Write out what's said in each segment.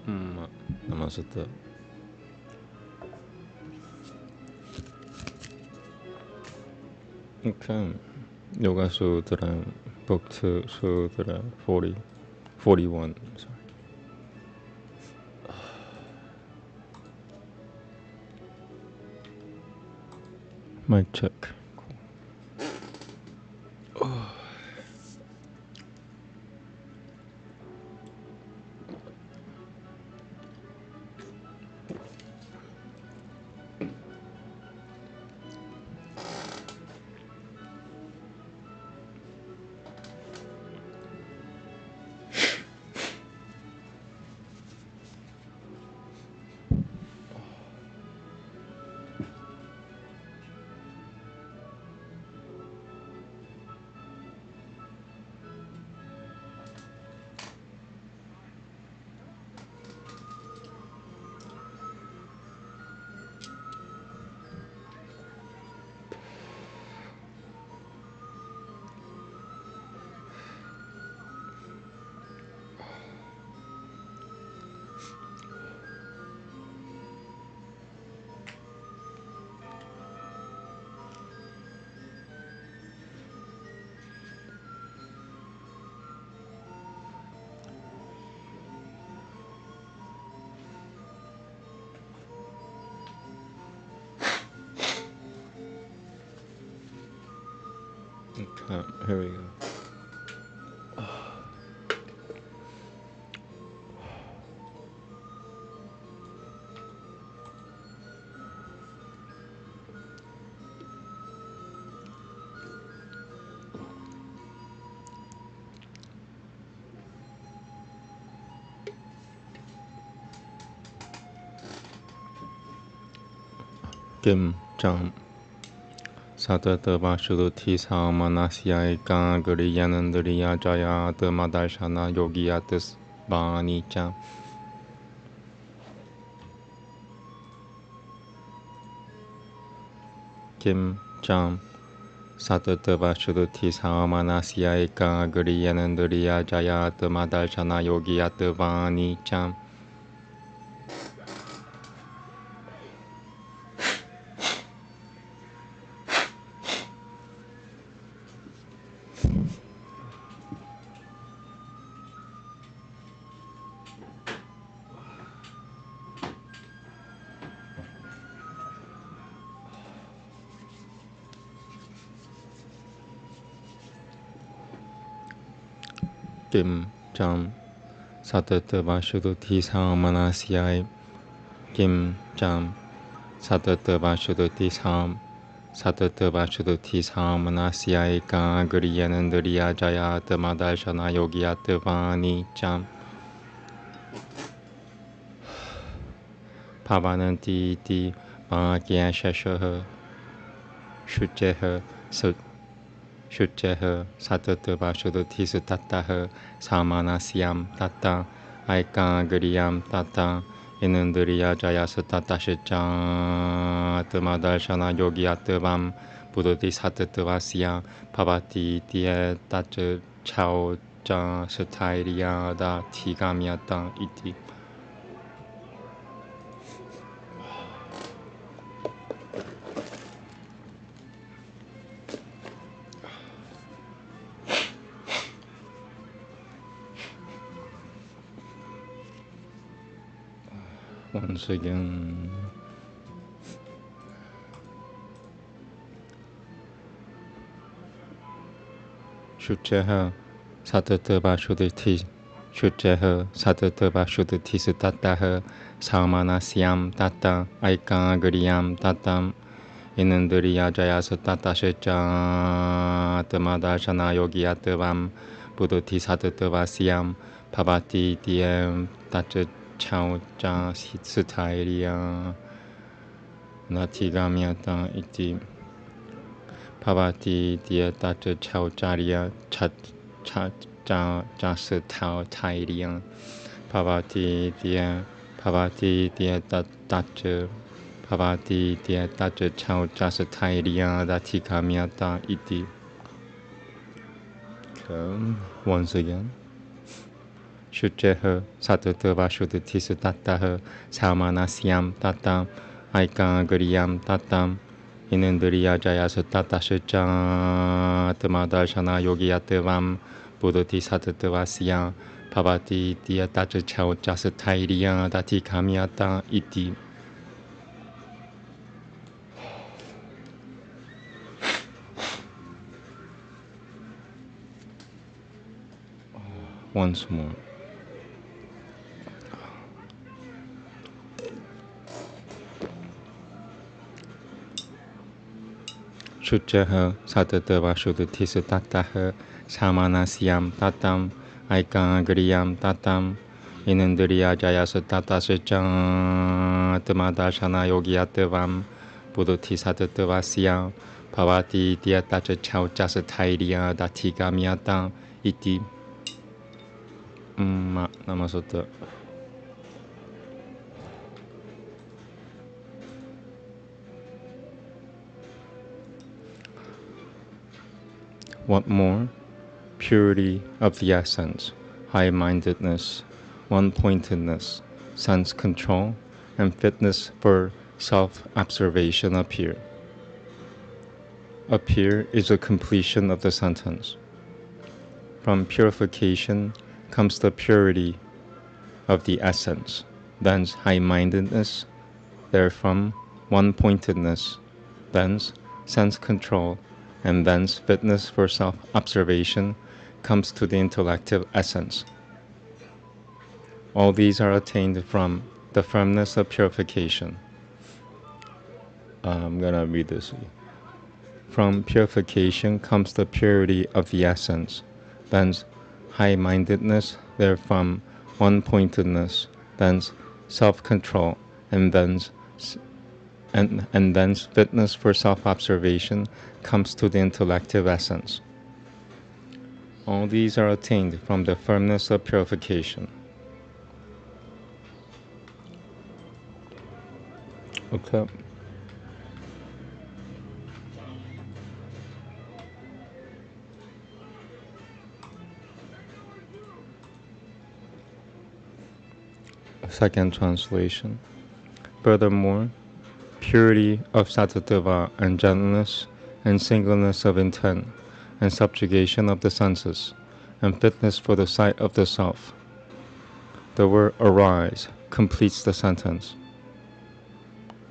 Namaste. Okay. Yoga Sutra, Book 2, Sutra 41. Sorry. Mic check. Okay, here we go. Kim Jam Satata Vashuddhi Samanasya Eka Guriyanandriya Jaya Madharshana Yogiyatis Vanicha. Kim Jam Satata Vashuddhi Samanasya Eka Guriyanandriya Jaya Madharshana Yogiyatis Vanicha. Kim Jam Satata Vashuddhi Samanasya Kim Jam Satata Vashuddhi Samanasya Eka Guriyanandriya Jaya Madharshana Yogiyatis Vanicha. Pavananti iti Bhagya Shashaha Shucheha Shucheha Satata Vashuddhi Sutattaha Samanasyam Tatta Eka Guriyam Tatta Inandriya Jaya Sutatta Shicha Madharshana Yogiyatis Vam Buddhati Satata Vasya Pavati Iti Tacha Chao Ja Sutairiya Da Tigamyata Iti. Once again, Shucheha Satata Vashuddhi Sutattaha Samanasyam Tatta Eka Guriyam Tatta Inandriya Jaya Sutatta Shicha Madharshana Yogiyatis Vam Buddhati Satata Vasyam Pavati Diem Tacha Chao Ja Sutairiya Natigamyata Iti. Pavati Dia Tacha Chao Jariya Chat Chat Jasa Tao Tairiya Pavati Dia Tacha Chao Jasa Tairiya Natigamyata Iti. Once again. Shucheha Satutava Shudutisu Tattaha Samanasyam Tattam Aikangriyam Tattam Inundriya Jayasu Tatashucha Tamadashana Yogiyatavam Buddhati Satutavasya Pavati Diatacha Chao Jasatairiya Dati Kamyata Iti. Once more. Shucheha Satatava Shudutisu Tattaha Samanasyam Tattam Aikangriyam Tattam Inundriya Jayasu Tatashucha Tamadashana Yogiyatavam Buddhati Satatavasya Pavati Diatacha Chao Jasatairiya Dati Kamyata Iti. Namaste. What more? Purity of the essence, high-mindedness, one-pointedness, sense control, and fitness for self-observation appear. Appear is a completion of the sentence. From purification comes the purity of the essence, thence high-mindedness, therefrom one-pointedness, thence sense control, and thence fitness for self-observation comes to the intellective essence. All these are attained from the firmness of purification. I'm going to read this. From purification comes the purity of the essence, thence high-mindedness, therefrom one-pointedness, thence self-control, and thence fitness for self-observation comes to the intellective essence. All these are attained from the firmness of purification. Okay. Second translation. Furthermore, purity of sattva and gentleness and singleness of intent and subjugation of the senses and fitness for the sight of the self. The word arise completes the sentence.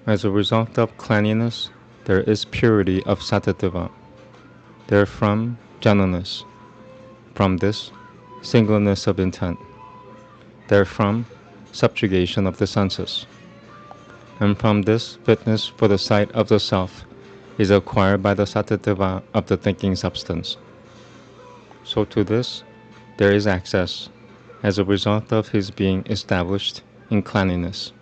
As a result of cleanliness, there is purity of sattva. Therefrom, gentleness. From this, singleness of intent. Therefrom, subjugation of the senses. And from this, fitness for the sight of the self is acquired by the sattva of the thinking substance. So to this, there is access as a result of his being established in cleanliness.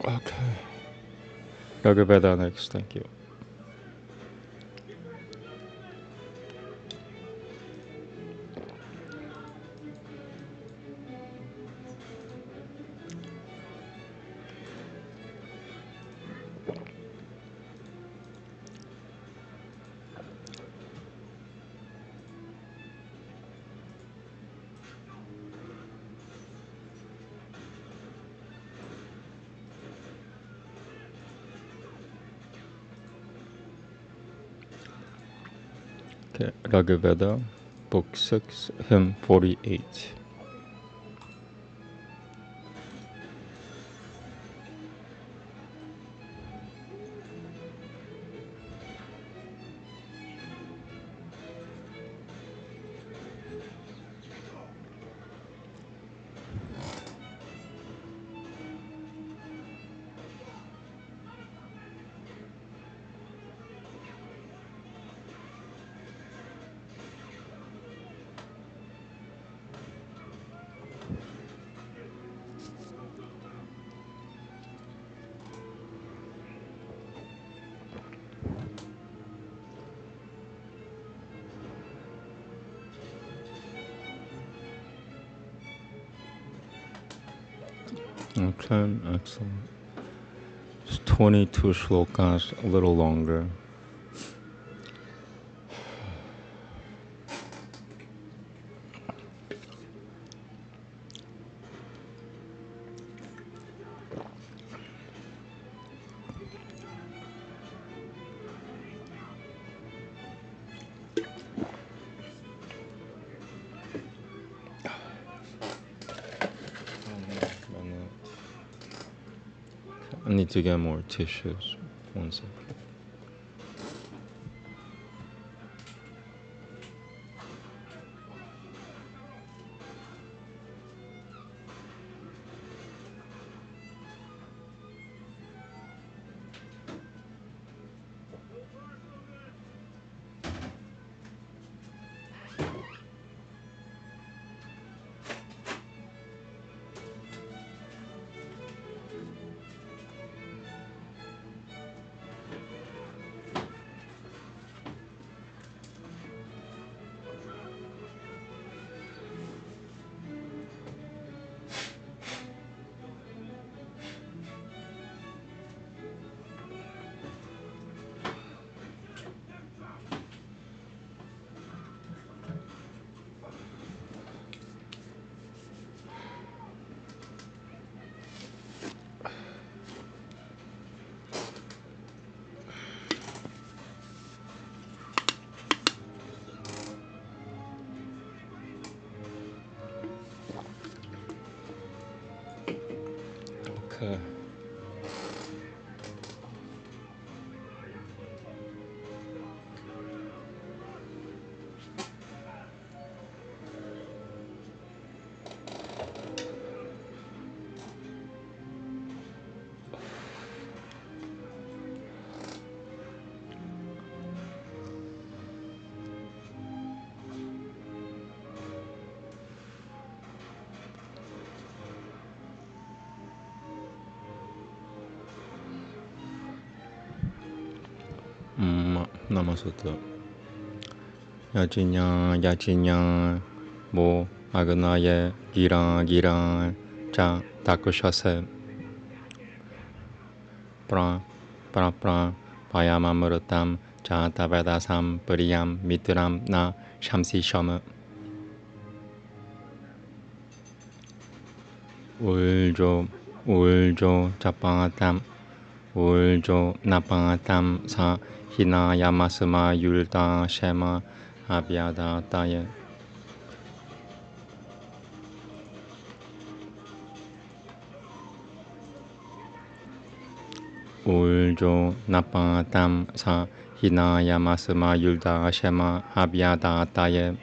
Okay. Yoga Veda next, thank you. Okay, Raga Veda, Book 6, Hymn 48. Okay, excellent. It's 22 shlokas, a little longer. need to get more tissues. One second. Okay. Namaste. Yachinya, yachinya, mo, agnaye, giran, giran, cha, takushase, pra, pra, pra, payamamuratam, cha, tavedasam, pariyam, mitram, na, shamsi shama. Uljo, uljo, chapatam, uljo, napatam, sa, hina, yamasama, yulta, shema, abhyada, taye. Uljo, napatam, sa, hina, yamasama, yulta, shema, abhyada, taye.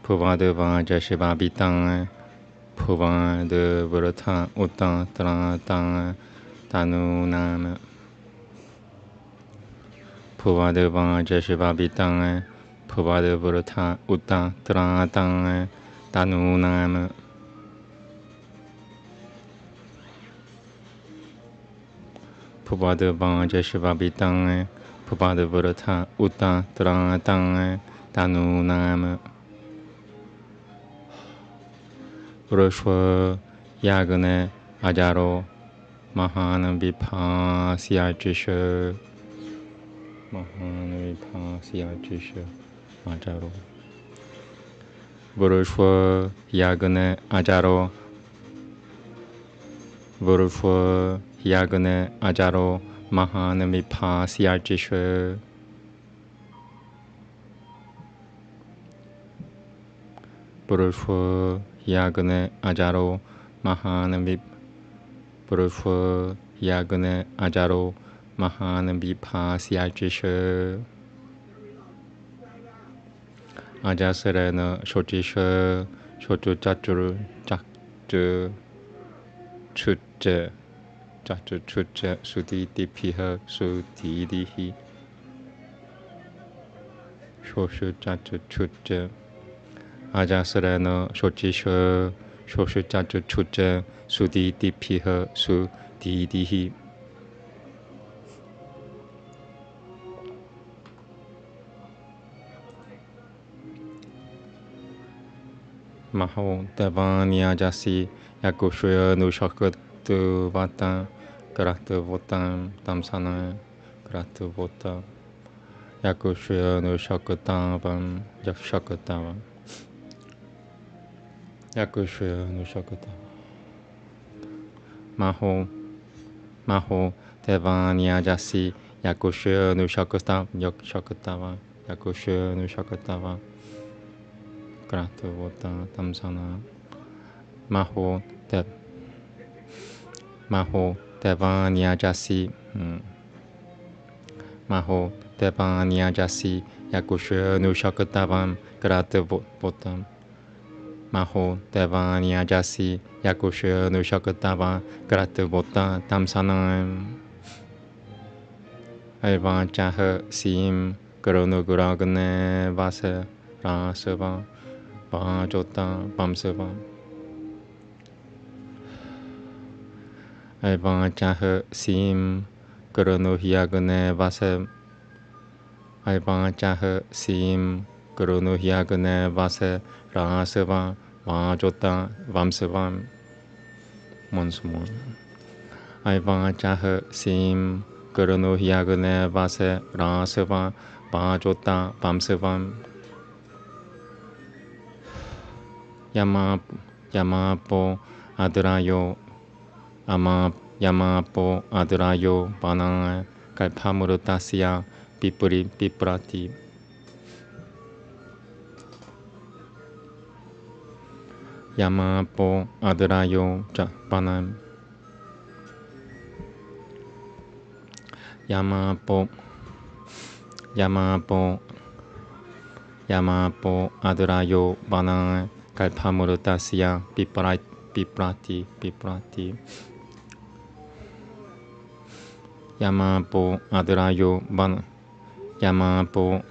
Pouvoir devant Jeshua Bitan, pouvoir de Vrata, Utan, Tratan, Tanunam. Pouvoir devant Jeshua Bitan, pouvoir de Vrata, Utan, Tratan, Tanunam. Pouvoir devant Jeshua Bitan, pouvoir de Vrata, Utan, Tratan, Tanunam. Roshwa Yagne Ajaro Mahan Vipasya Jisha Mahan Vipasya Jisha Ajaro Roshwa Yagne Ajaro Roshwa Yagne Ajaro Mahan Vipasya Jisha Roshwa Yagne Ajaro Mahan Vip Purushwa Yagne Ajaro Mahan Vipasya Jisha Ajasarana Shotisha Shotu Chachuru Chaktu Chutja Chatu Chutja Suditi Piha Sudidihi Shoshu Chatu Chutja Ajasarana Shotisha Shoshu Chatu Chutja Suditi Piha Sudidihi Maho Devanya Jasi Yakushuya Nushakatu Vata Karatu Votam Tamsana Karatu Vota Yakushuya Nushakatavam Yakshakatavam Yakushuya Nushakatavam Maho Devanya Jasi Yakushuya Nushakatavam Yakshakatavam Yakushuya Nushakatavam Karatu Vota Tamsana Maho Maho Devanyajasi Maho Devanyajasi Yakusha Nushakatavam Gratabotam Maho Devanyajasi Yakusha Nushakatavam Gratabotam Tamsanam Alvanchaha Sim Gurunuguragne Vasa Rasava Vajota Bamsava Alvanchaha Sim Gurunuhiagne Vasa Alvanchaha Sim Gurunuhiagne Vasa Rasava Vajota Vamsava once more. Alvanchaha Sim Gurunuhiagne Vasa Rasava Vajota Vamsava Yamapo Adrayo Yamapo Adrayo Banang Kalpamurutasya Piprati Yamapo Adrayo Banang Yamapo Adrayo Banang Kalpamurutasya Piprati Yamapo Adrayo Banang Yamapo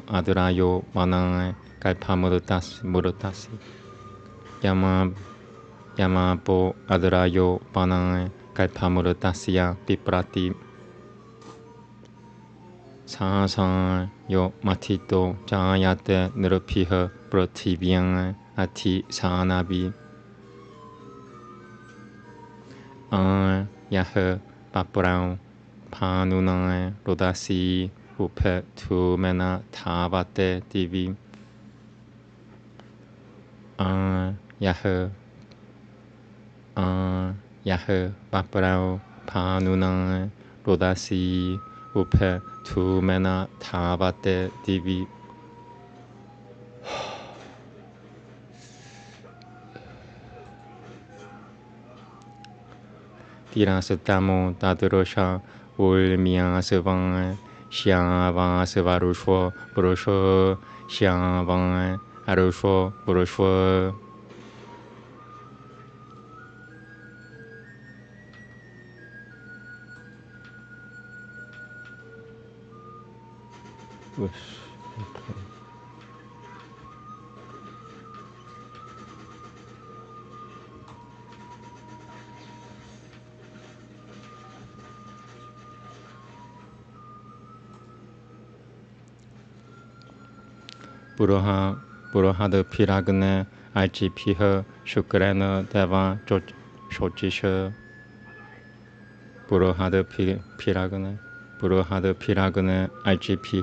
Adrayo Banang Kalpamurutasi Yamapo Adrayo Banang Kalpamurutasya Piprati Sāsān yo matito jayate nirupiha prativyang ati sānabi Yaha paprau panunang rodasi upe tu mena tavate divi Yaha paprau panunang rodasi upe tu mena tavate divi Tirasatamo tadrosha ulmia sevang xiavang sevarusho brosho xiavang arusho brosho Purohad Piragne IGPH Shukrena Deva Shochisha Purohad Piragne IGP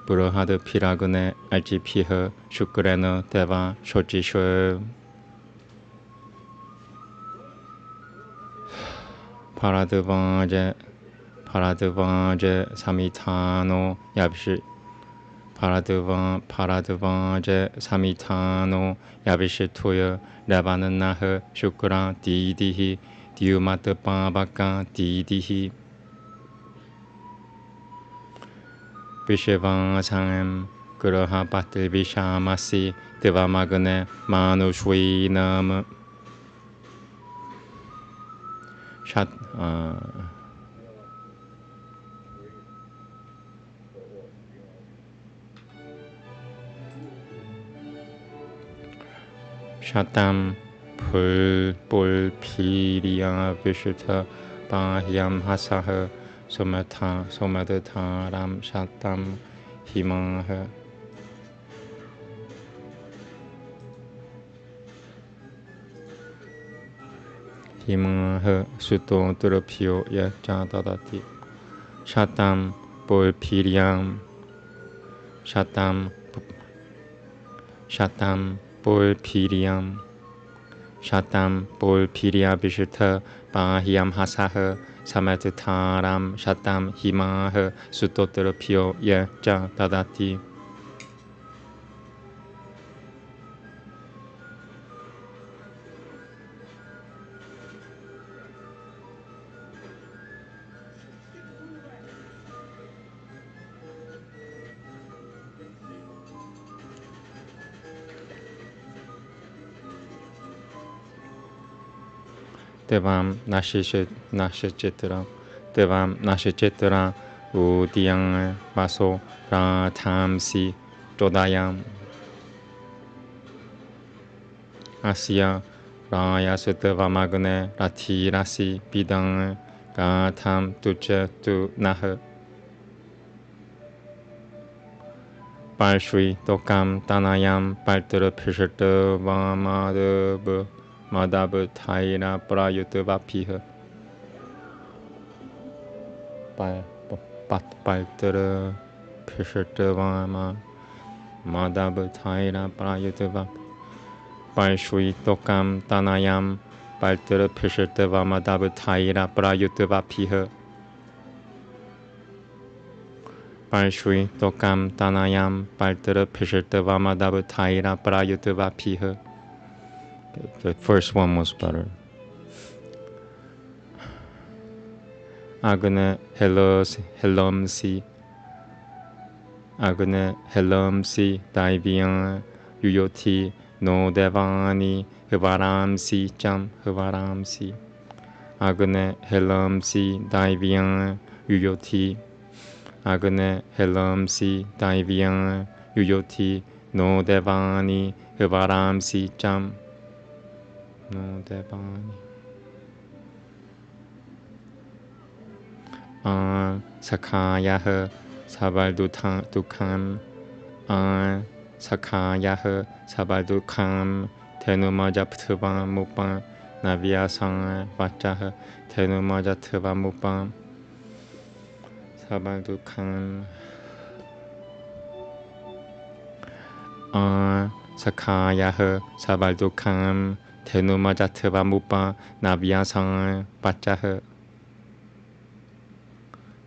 Purohad Piragne IGPH Shukrena Deva Shochisha Paradvanje Samitano Yabshi Paradvanje Samitano Yabishitoya Ravananaha Shukra Didihi Diumatapabaka Didihi Vishevang Graha Pati Vishamasi Devamagne Manushvinam Shatam Pulpiriya Vishita Bahyam Hasaha Somadataram Shatam Himaha Suto Durapio Yajadadati Shatam Pulpiriam Shatam Pulpiriam Shatam Pulpiriya Vishita Bahyam Hasaha Samatataram Shatam Himaha Sutoterapio Yajadadati Devam Nashicitra Devam Nashicitra Udiyang Vaso Ratamsi Dodayam Asya Rayasutava Magne Rati Rasi Bidang Gatam Tucha Tu Nah Balshri Dokam Tanayam Baltara Pishata Vamadab Madab Thaira Prayutava Piha Baltara Pishata Vama Madab Thaira Prayutava Balshri Dokam Tanayam Baltara Pishata Vamadab Thaira Prayutava Piha Balshri Dokam Tanayam Baltara Pishata Vamadab Thaira Prayutava Piha. The first one was better. Agane Helomsi Agane Helomsi Daivian Yuyoti No Devani Hivaramsi Jam Hivaramsi Agane Helomsi Daivian Yuyoti Agane Helomsi Daivian Yuyoti No Devani Hivaramsi Jam No Devani Sakayah Sabaldukam Sakayah Sabaldukam Tenumajaptva Mupan Navyasang Vachah Tenumajatva Mupan Sabaldukam Sakayah Sabaldukam Tenumajatva Mupan Navyasang Vachah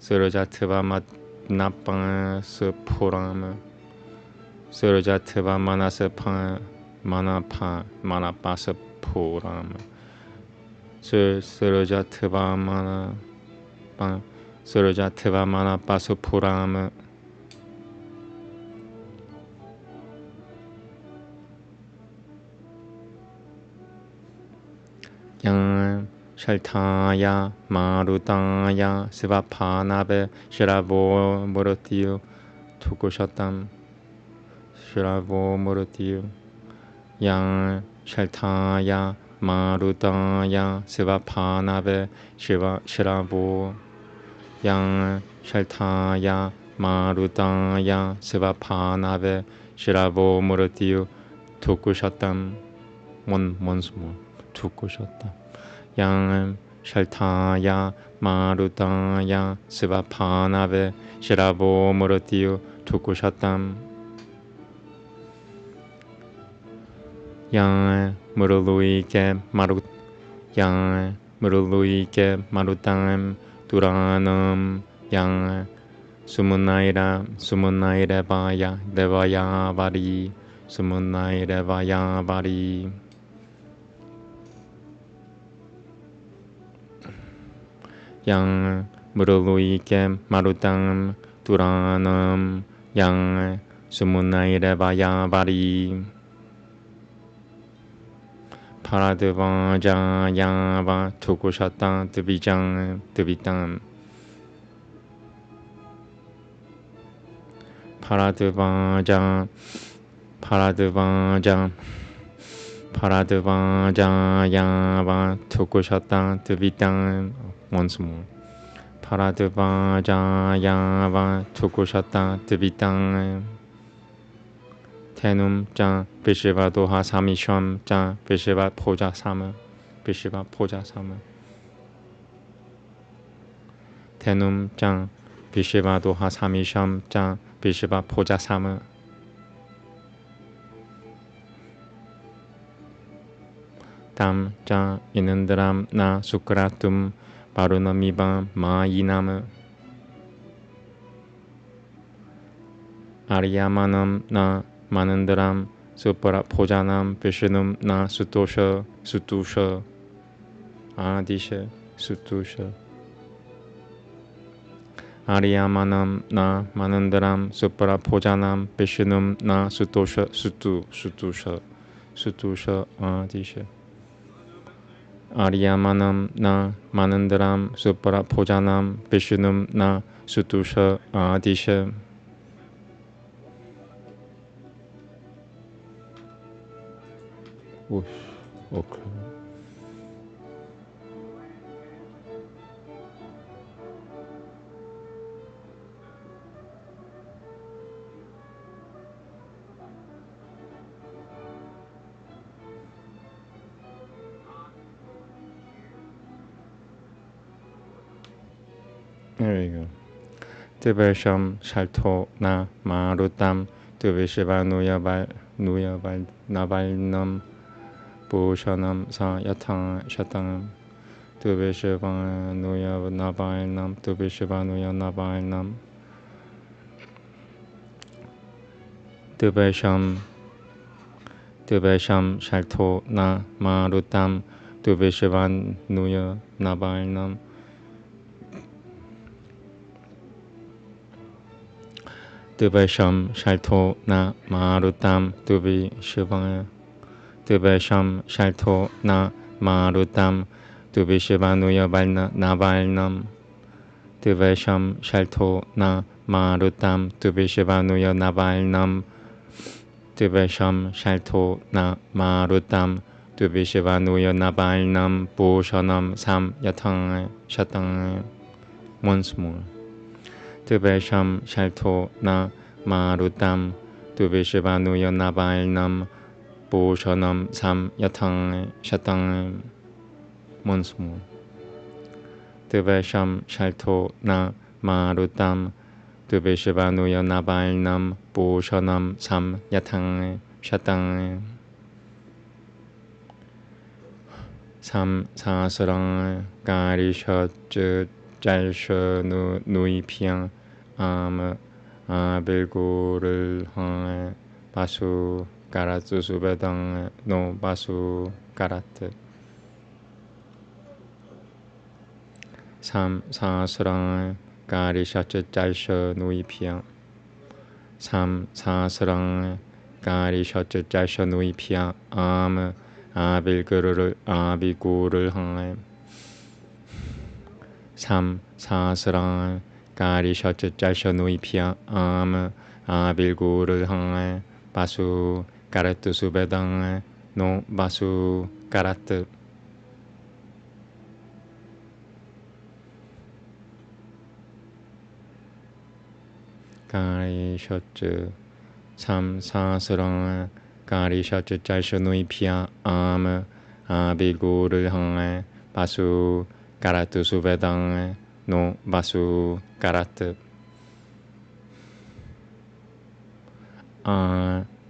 Surajatva Manapa Supuram Surajatva Manasapa Manapa Supuram Surajatva Manapa Supuram Yang Shaltaya Marutaya Sivapanabe Shiravo Murutiyu Tukushatam Shiravo Murutiyu Yang Shaltaya Marutaya Sivapanabe Shiravo Yang Shaltaya Marutaya Sivapanabe Shiravo Murutiyu Tukushatam once more Tukushatam Yang Shaltaya Marutaya Sivapanabe Shiravo Murutiyu Tukushatam Yang Muruluike Marutam Duranam Yang Sumunaira Vaya Devaya Vari Sumunaira Vaya Vari Yang Muruluike Marutam Duranam Yang Sumunaira Vaya Vari Paradvaja Yava Tukushata Dvitam Paradvaja Yava Tukushata Dvitam once more Paradvaja Yava Tukushata Dvitam Tenum Jan Vishiva Doha Samisham Jan Vishiva Poja Sama Tenum Jan Vishiva Doha Samisham Jan Vishiva Poja Sama Tam Jan Inandram Na Sukratum Varunamibam Ma Inam Aryamanam Na Manandaram Supara Pojanam Vishnum Na Sutusha Adisha Sutusha Aryamanam Na Manandaram Supara Pojanam Vishnum Na Sutusha Adisha Aryamanam na Manandaram Supara Pojanam Vishnum na Sutusha Adisha. Whoosh. Okay. There you go. Devasham Shalto na Marutam Devashava Nuyaval Navalnam Bhushanam Sa Yatang Shatang Devashava Nuyav Navalnam Devashava Nuyav Navalnam Devasham Shalto na Marutam Devashava Nuyav Navalnam Devasham Shalto na Marutam Devasham Shalto na Marutam Devashavanuya Navalnam Devasham Shalto na Marutam Devashavanuya Navalnam Devasham Shalto na Marutam Devashavanuya Navalnam Bhushanam Sam Yatang Shatang. Once more. Devasham Shalto na Marutam Devashavanuya Navalnam Bhushanam Sam Yatang Shatang. Once more. Devasham Shalto na Marutam Devashavanuya Navalnam Bhushanam Sam Yatang Shatang. Sam Sasarang Garishat 짤셔 누이피양 아벨고를 항에 바수 가라츠 수베당 노 바수 가라트 삼 사스랑 가리샤츠 짤셔 누이피양 삼 사스랑 가리샤츠 짤셔 누이피양 아벨고를 아비고를 항에 삼 사스랑 가리셔츠 짤셔 누이피아 아빌구를 항에 바수 가라트 수베당 노 바수 가라트 가리셔츠 삼 사스랑 가리셔츠 짤셔 누이피아 아빌구를 항에 바수 가라트 수베당 노 바수 가라트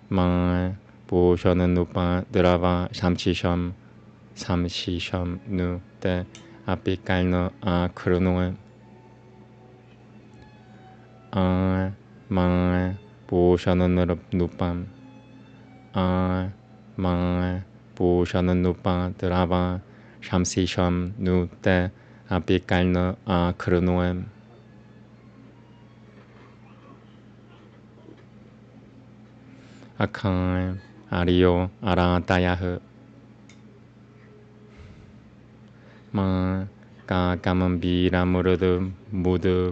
망 보셔는 누파 드라바 삼시샴 누때 아피칼너 크르노에 망 보셔는 누팜 망 보셔는 누파 드라바 삼시샴 누때 아피칼너 크르노엠 아칸 아리오 아라다야흐 마 가까만비라 무드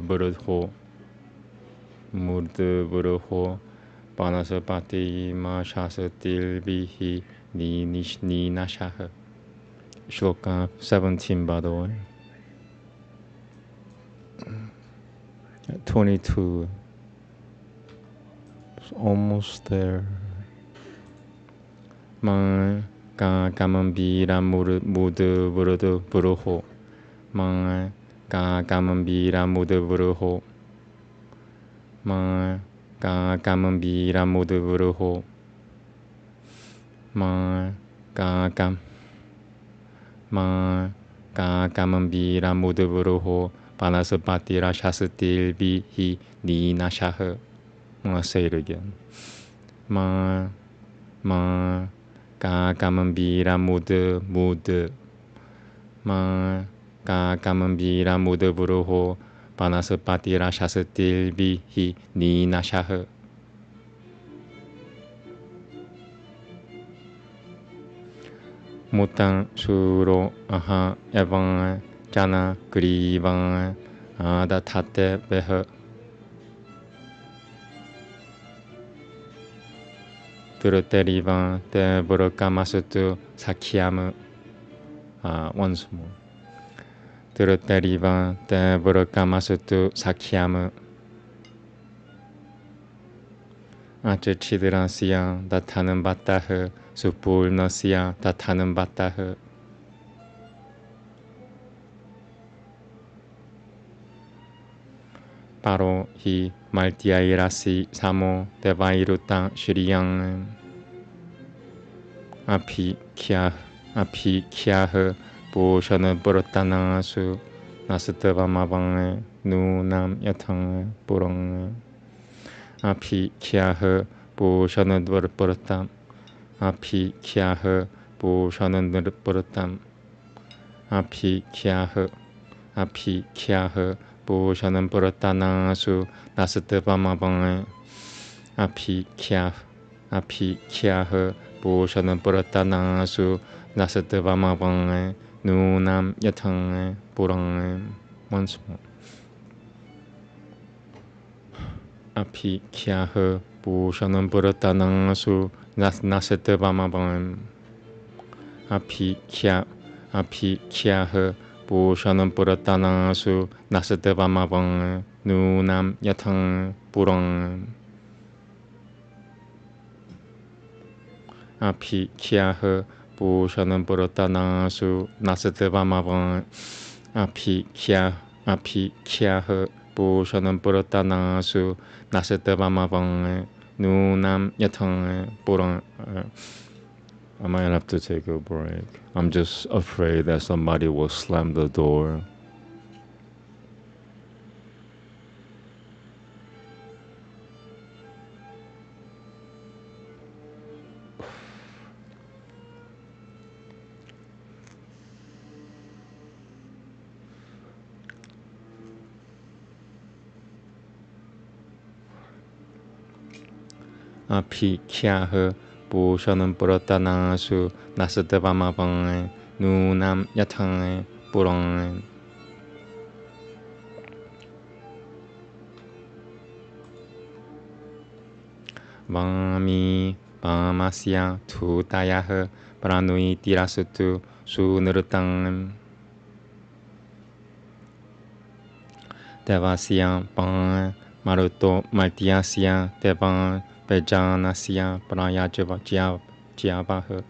부르호 바나서 파티 마샤스 틸비히 니나샤흐. Shloka 17, by the way. 22. It's almost there. 망 가까만비라 무드 부르호 망 가까만비라 무드 부르호 망 가까만비라 무드 부르호 망 가까만비라 무드 부르호 바나스 파티라 샤스틸 비히 니나샤흐. I'm gonna say it again. 가까만비라 무드 가까만비라 무드 부르호 바나스 파티라 샤스틸 비히 니나샤흐. Mutang Suro Aha Evang Jana Grivang Ada Tate Behe Turuterivan De Burukamasutu Sakyam. Once more. Turuterivan De Burukamasutu Sakyam. Achichidrasiya Datanam Batahe Supurnasya Datanam Batahe. Paro hi Maltiairasi Samo Devairutang Shiriyang. Api Kyahe Bhushana Burutanasu Nasatava Mavang Nunam Yatang Purang. Api Kyahe Bhushana Burutam. Api Kyahe Bhushana Burutam. Api Kyahe Bhushana Burutanasu Nasatava Mavang. Api Kyahe Bhushana Buratanasu Nasatava Mavang Nunam Yatang Purang. Once more. Api Kyahe Bhushana Buratanasu Nasatava Mavang. Api Kyahe Bhushana Buratanasu Nasatava Mavang Nunam Yatang Purang. Api Kyahe Bhushana Buratanasu Nasatava Mavang. Api Kyahe Bhushana Buratanasu Nasatava Mavang Nunam Yatang Purang. I might have to take a break. I'm just afraid that somebody will slam the door. Api Kyahe Bhushana Buratanasu Nasatava Mavang Nunam Yatang Purang. Vami Vamasya Tutayahe Pranui Tirasutu Sunurutang. Devasya Pan Maruto Maltiasya Devan Bejanasya Prayajavahe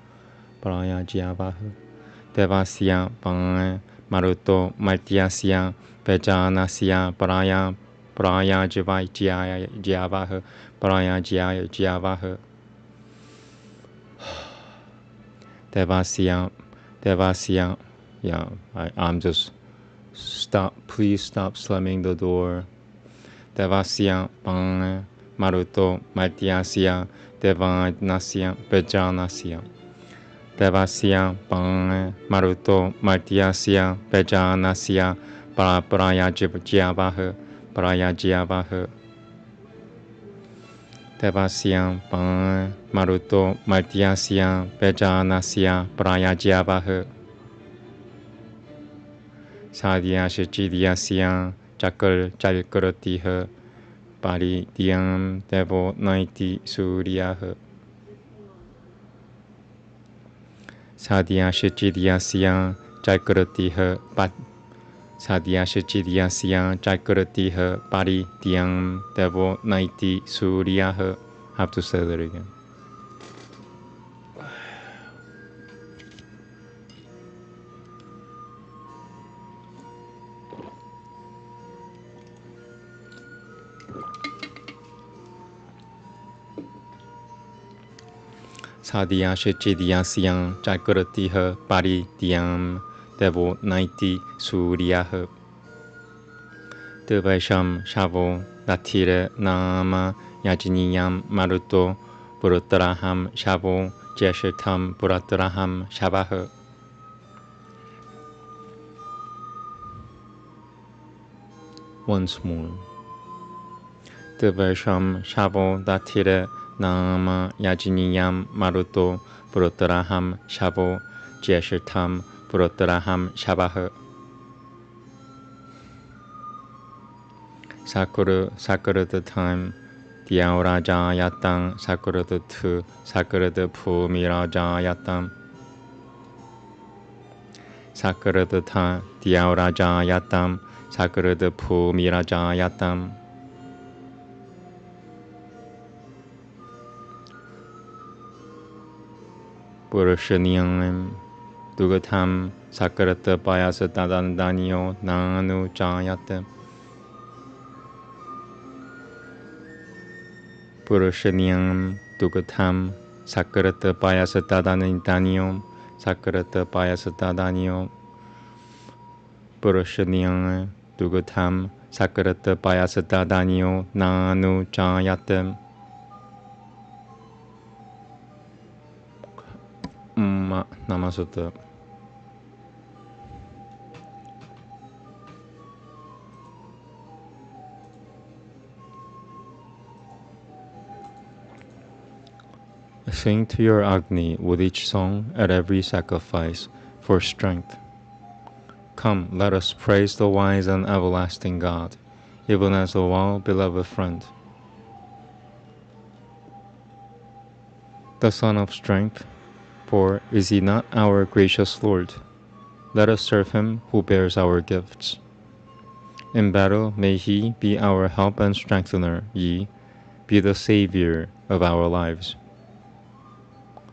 Devasya Pan Maruto Maltiasya Bejanasya Prayajavahe Devasya. Yeah, I'm just stop. Please stop slamming the door. Devasya Pan Maruto Maltiasya Devanasya Bejanasya. Devasya Pan Maruto Maltiasya Bejanasya Prayajavahe Devasya Pan Maruto Maltiasya Bejanasya Prayajavahe Sadhyasya Chidyasya Jalkaratihe Pari Dhyam Devo Naiti Suryahe Sadhyasya Chidyasya Jalkaratihe Sadhyasya Chidyasya Jalkaratihe Pari Dhyam Devo Naiti Suryahe. I have to say that again. Sadhyasya Chidyasya Jalkaratihe Pari Dhyam Devo Naiti Suryahe Devasham Shavo Latire Nama Yajniyam Maruto Purutaraham Shavo Jeshitam Purataraham Shavahe. Once more. Devasham Shavo Latire Nama Yajniyam Maruto Purutaraham Shavo 解释tham Purotaraham Shabaha Sakura the time Diauraja Yatang Sakura the tu Sakura the pu Miraja Yatam Sakura the ta Diauraja Yatam Sakura the pu Miraja Yatam Purushanyam Dugatam Sakarata Payasa Tadandanyo Nanu Jayate Purushanyam Dugatam Sakarata Payasa Tadandanyo Sakarata Payasa Tadanyo Purushanyam Dugatam Sakarata Payasa Tadanyo Nanu Jayate Namaste. Sing to your Agni with each song at every sacrifice for strength. Come, let us praise the wise and everlasting God, even as a well-beloved friend. The Son of Strength, for is he not our gracious Lord? Let us serve him who bears our gifts. In battle may he be our help and strengthener, ye, be the Savior of our lives.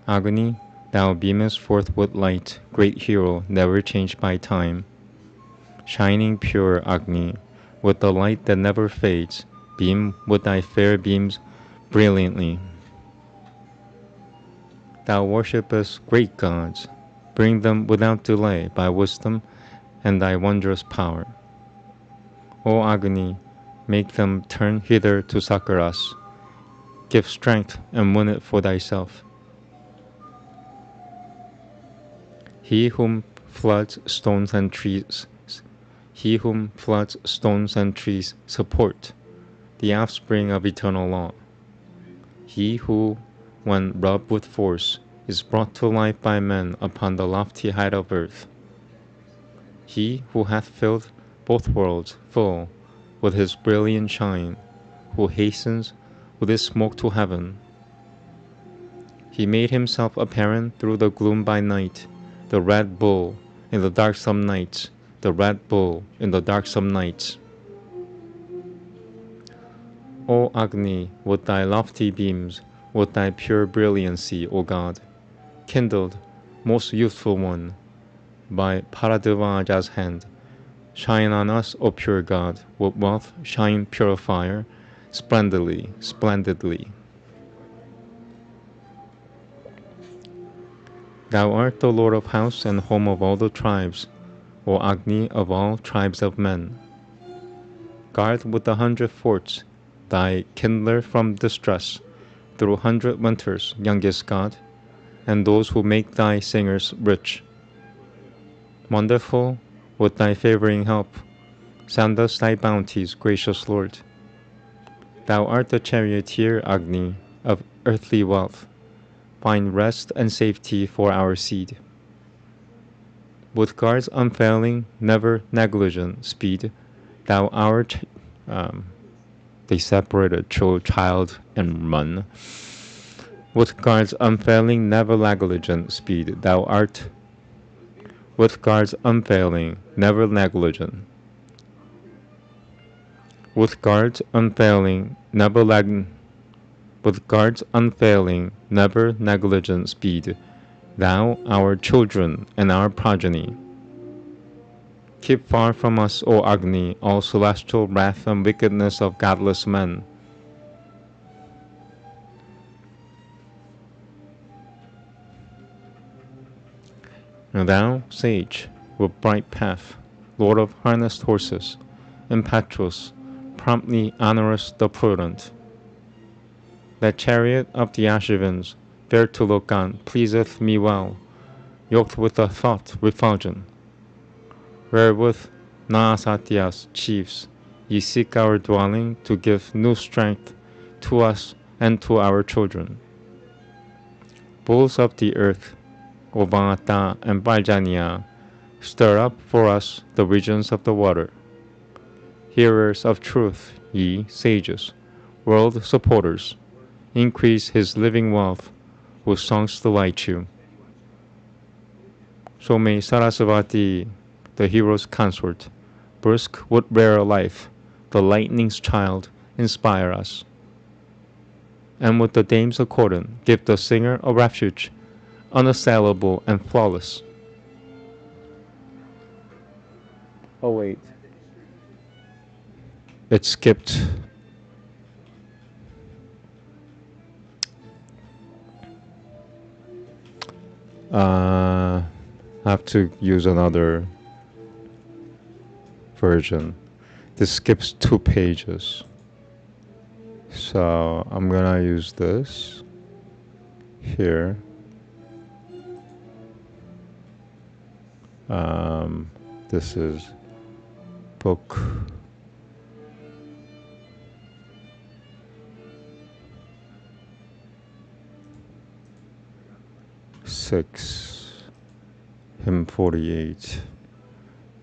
Agni, thou beamest forth with light, great hero, never changed by time. Shining pure Agni, with the light that never fades, beam with thy fair beams brilliantly. Thou worshipest great gods, bring them without delay by wisdom and thy wondrous power. O Agni, make them turn hither to succor us. Give strength and win it for thyself. He whom floods, stones, and trees support, the offspring of eternal law. He who, when rubbed with force, is brought to life by men upon the lofty height of earth. He who hath filled both worlds full with his brilliant shine, who hastens with his smoke to heaven. He made himself apparent through the gloom by night, the Red Bull in the darksome nights, the Red Bull in the darksome nights. O Agni, with thy lofty beams, with thy pure brilliancy, O God, kindled, most youthful one, by Paradvaja's hand, shine on us, O pure God, with wealth, shine purifier, splendidly, splendidly. Thou art the Lord of house and home of all the tribes, O Agni of all tribes of men. Guard with 100 forts, thy kindler from distress, through 100 winters, youngest God, and those who make thy singers rich. Wonderful, with thy favoring help, send us thy bounties, gracious Lord. Thou art the charioteer, Agni, of earthly wealth. Find rest and safety for our seed. With guards unfailing, never negligent speed, thou our they separated child and run. With guards unfailing, never negligent speed, thou art. With guards unfailing, never negligent. With guards unfailing, never negligent speed, thou our children and our progeny. Keep far from us, O Agni, all celestial wrath and wickedness of godless men. And thou, sage, with bright path, lord of harnessed horses, impetuous, promptly honorous the prudent. That chariot of the Ashivans, fair to look on, pleaseth me well, yoked with a thought refulgent, wherewith Naasatya's chiefs, ye seek our dwelling to give new strength to us and to our children. Bulls of the earth, Ovangata, and Paljanya, stir up for us the regions of the water. Hearers of truth, ye sages, world supporters, increase his living wealth, whose songs delight you. So may Sarasvati, the hero's consort, brisk would bear life, the lightning's child, inspire us. And with the dame's accordant, give the singer a refuge, unassailable and flawless. Oh wait. It skipped. I have to use another version. This skips 2 pages. So I'm gonna use this here. This is book 6, hymn 48.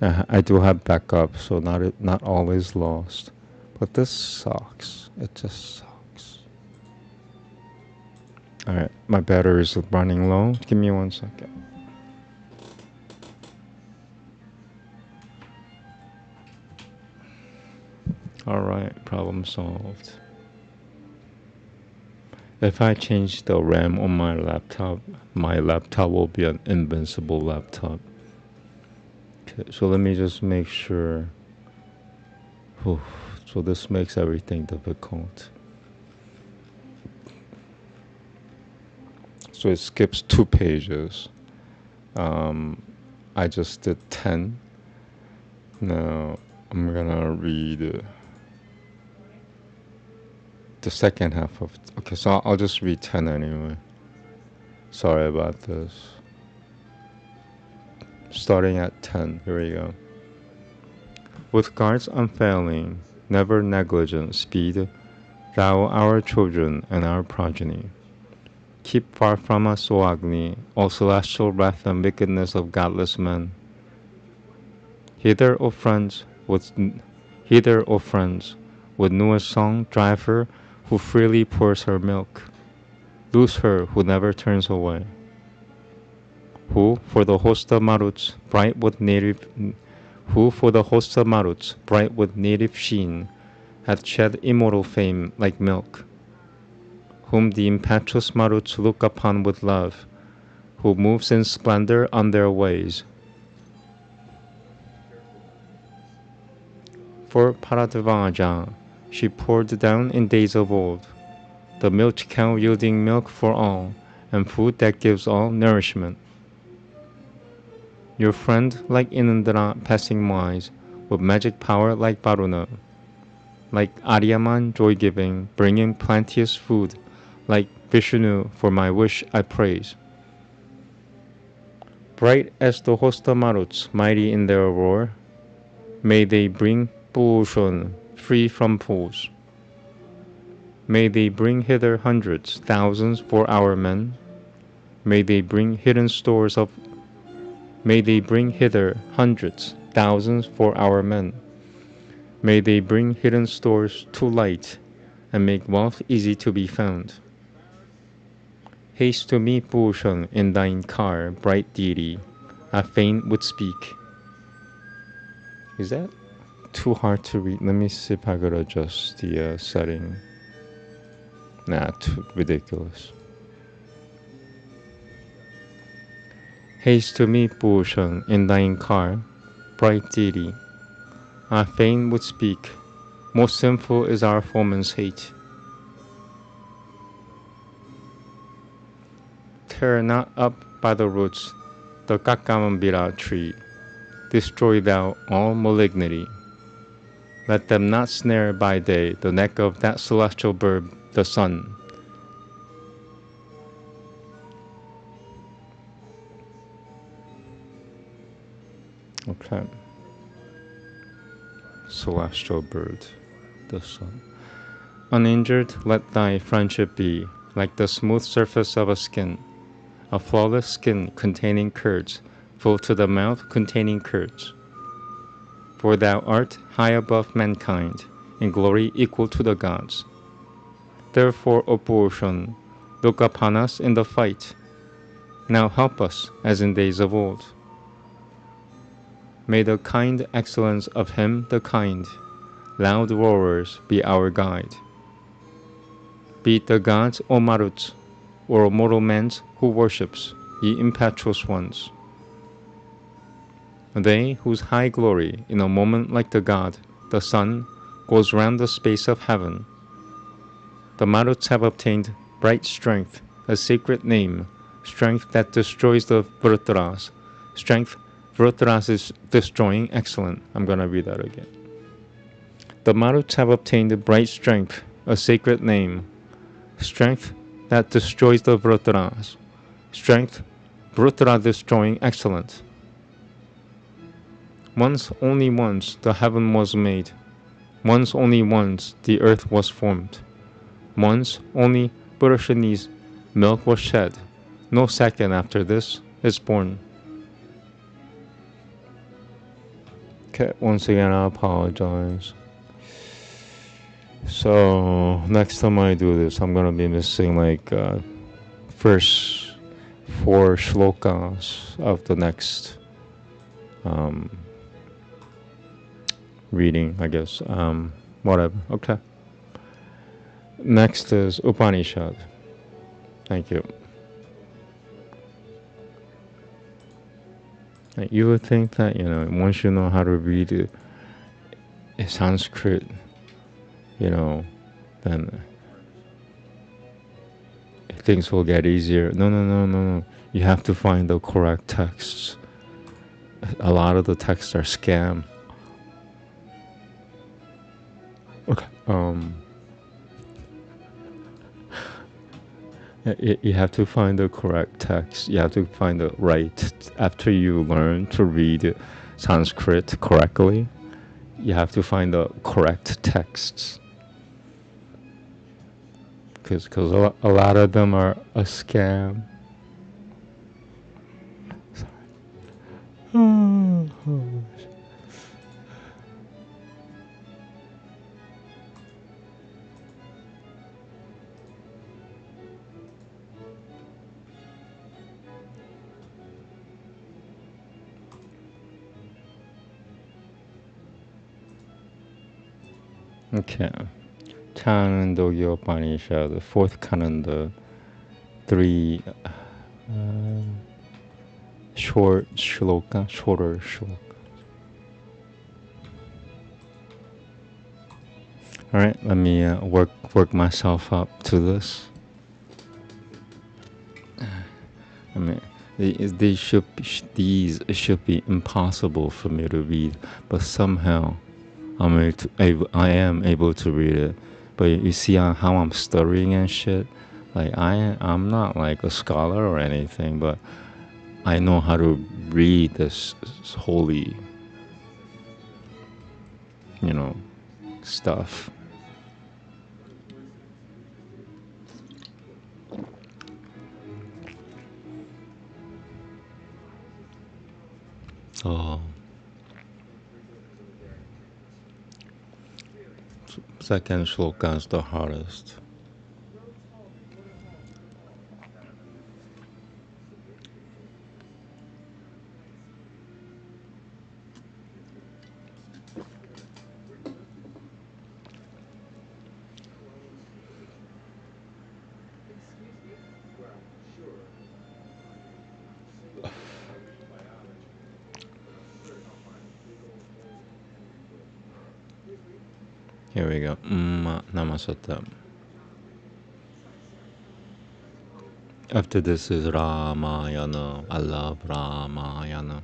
I do have backup, so not always lost. But this sucks. It just sucks. Alright, my battery is running low. Give me 1 second. Alright, problem solved. If I change the RAM on my laptop will be an invincible laptop. Okay, so let me just make sure. So this makes everything difficult. So it skips 2 pages. I just did 10. Now I'm gonna read the second half of it. Okay, so I'll just read 10 anyway. Sorry about this. Starting at 10, here we go. With guards unfailing, never negligent speed, thou our children and our progeny. Keep far from us, O Agni, all celestial wrath and wickedness of godless men. Hither, O friends, with newest song, drive her who freely pours her milk. Loose her who never turns away. Who for the host of Maruts, bright with native sheen, hath shed immortal fame like milk. Whom the impetuous Maruts look upon with love, who moves in splendor on their ways. For Paradevaraja, she poured down in days of old, the milk cow yielding milk for all, and food that gives all nourishment. Your friend like Inandra passing wise, with magic power like Varuna, like Aryaman joy-giving, bringing plenteous food, like Vishnu for my wish I praise. Bright as the host of Maruts, mighty in their roar, may they bring pollution free from pools. May they bring hither hundreds, thousands for our men. May they bring hither hundreds, thousands for our men. May they bring hidden stores to light, and make wealth easy to be found. Haste to me, Bhushan, in thine car, bright deity, I fain would speak. Is that too hard to read? Let me see if I could adjust the setting. Nah, too ridiculous. Haste to me, Bhushan, in thine car, bright deity, I fain would speak. Most sinful is our foeman's hate. Tear not up by the roots the Kakamambira tree. Destroy thou all malignity. Let them not snare by day the neck of that celestial bird, the sun. Okay. Celestial bird, the sun. Uninjured let thy friendship be, like the smooth surface of a skin, a flawless skin containing curds, full to the mouth containing curds. For thou art high above mankind, in glory equal to the gods. Therefore, O Purushan, look upon us in the fight. Now help us, as in days of old. May the kind excellence of him the kind, loud roarers, be our guide. Beat the gods, O Maruts, or mortal men who worships, ye impetuous ones. They whose high glory, in a moment like the god, the sun, goes round the space of heaven. The Maruts have obtained bright strength, a sacred name, strength that destroys the Vrutras. Strength Vrutras is destroying. Excellent. I'm going to read that again. The Maruts have obtained bright strength, a sacred name, strength that destroys the Vrutras. Strength Vrutra destroying. Excellent. Once, only once, the heaven was made. Once, only once, the earth was formed. Once, only Purushani's milk was shed. No second after this is born. Okay, once again, I apologize. So, next time I do this, I'm gonna be missing like first 4 shlokas of the next reading, I guess. Whatever. Okay. Next is Upanishad. Thank you. You would think that, once you know how to read Sanskrit, then things will get easier. No. You have to find the correct texts. A lot of the texts are scam. Okay. You have to find the correct text. You have to find the right. After you learn to read Sanskrit correctly, you have to find the correct texts. Because a lot of them are a scam. Okay. Chanandogya Upanishad, the 4th calendar, 3 shorter shloka. All right, let me work myself up to this. I mean, these should be impossible for me to read, but somehow I am able to read it. But you see how I'm stuttering and shit. Like I'm not like a scholar or anything, but I know how to read this holy, stuff. Oh. Second shloka is the hardest. Here we go. Namaste. After this is Ramayana. I love Ramayana.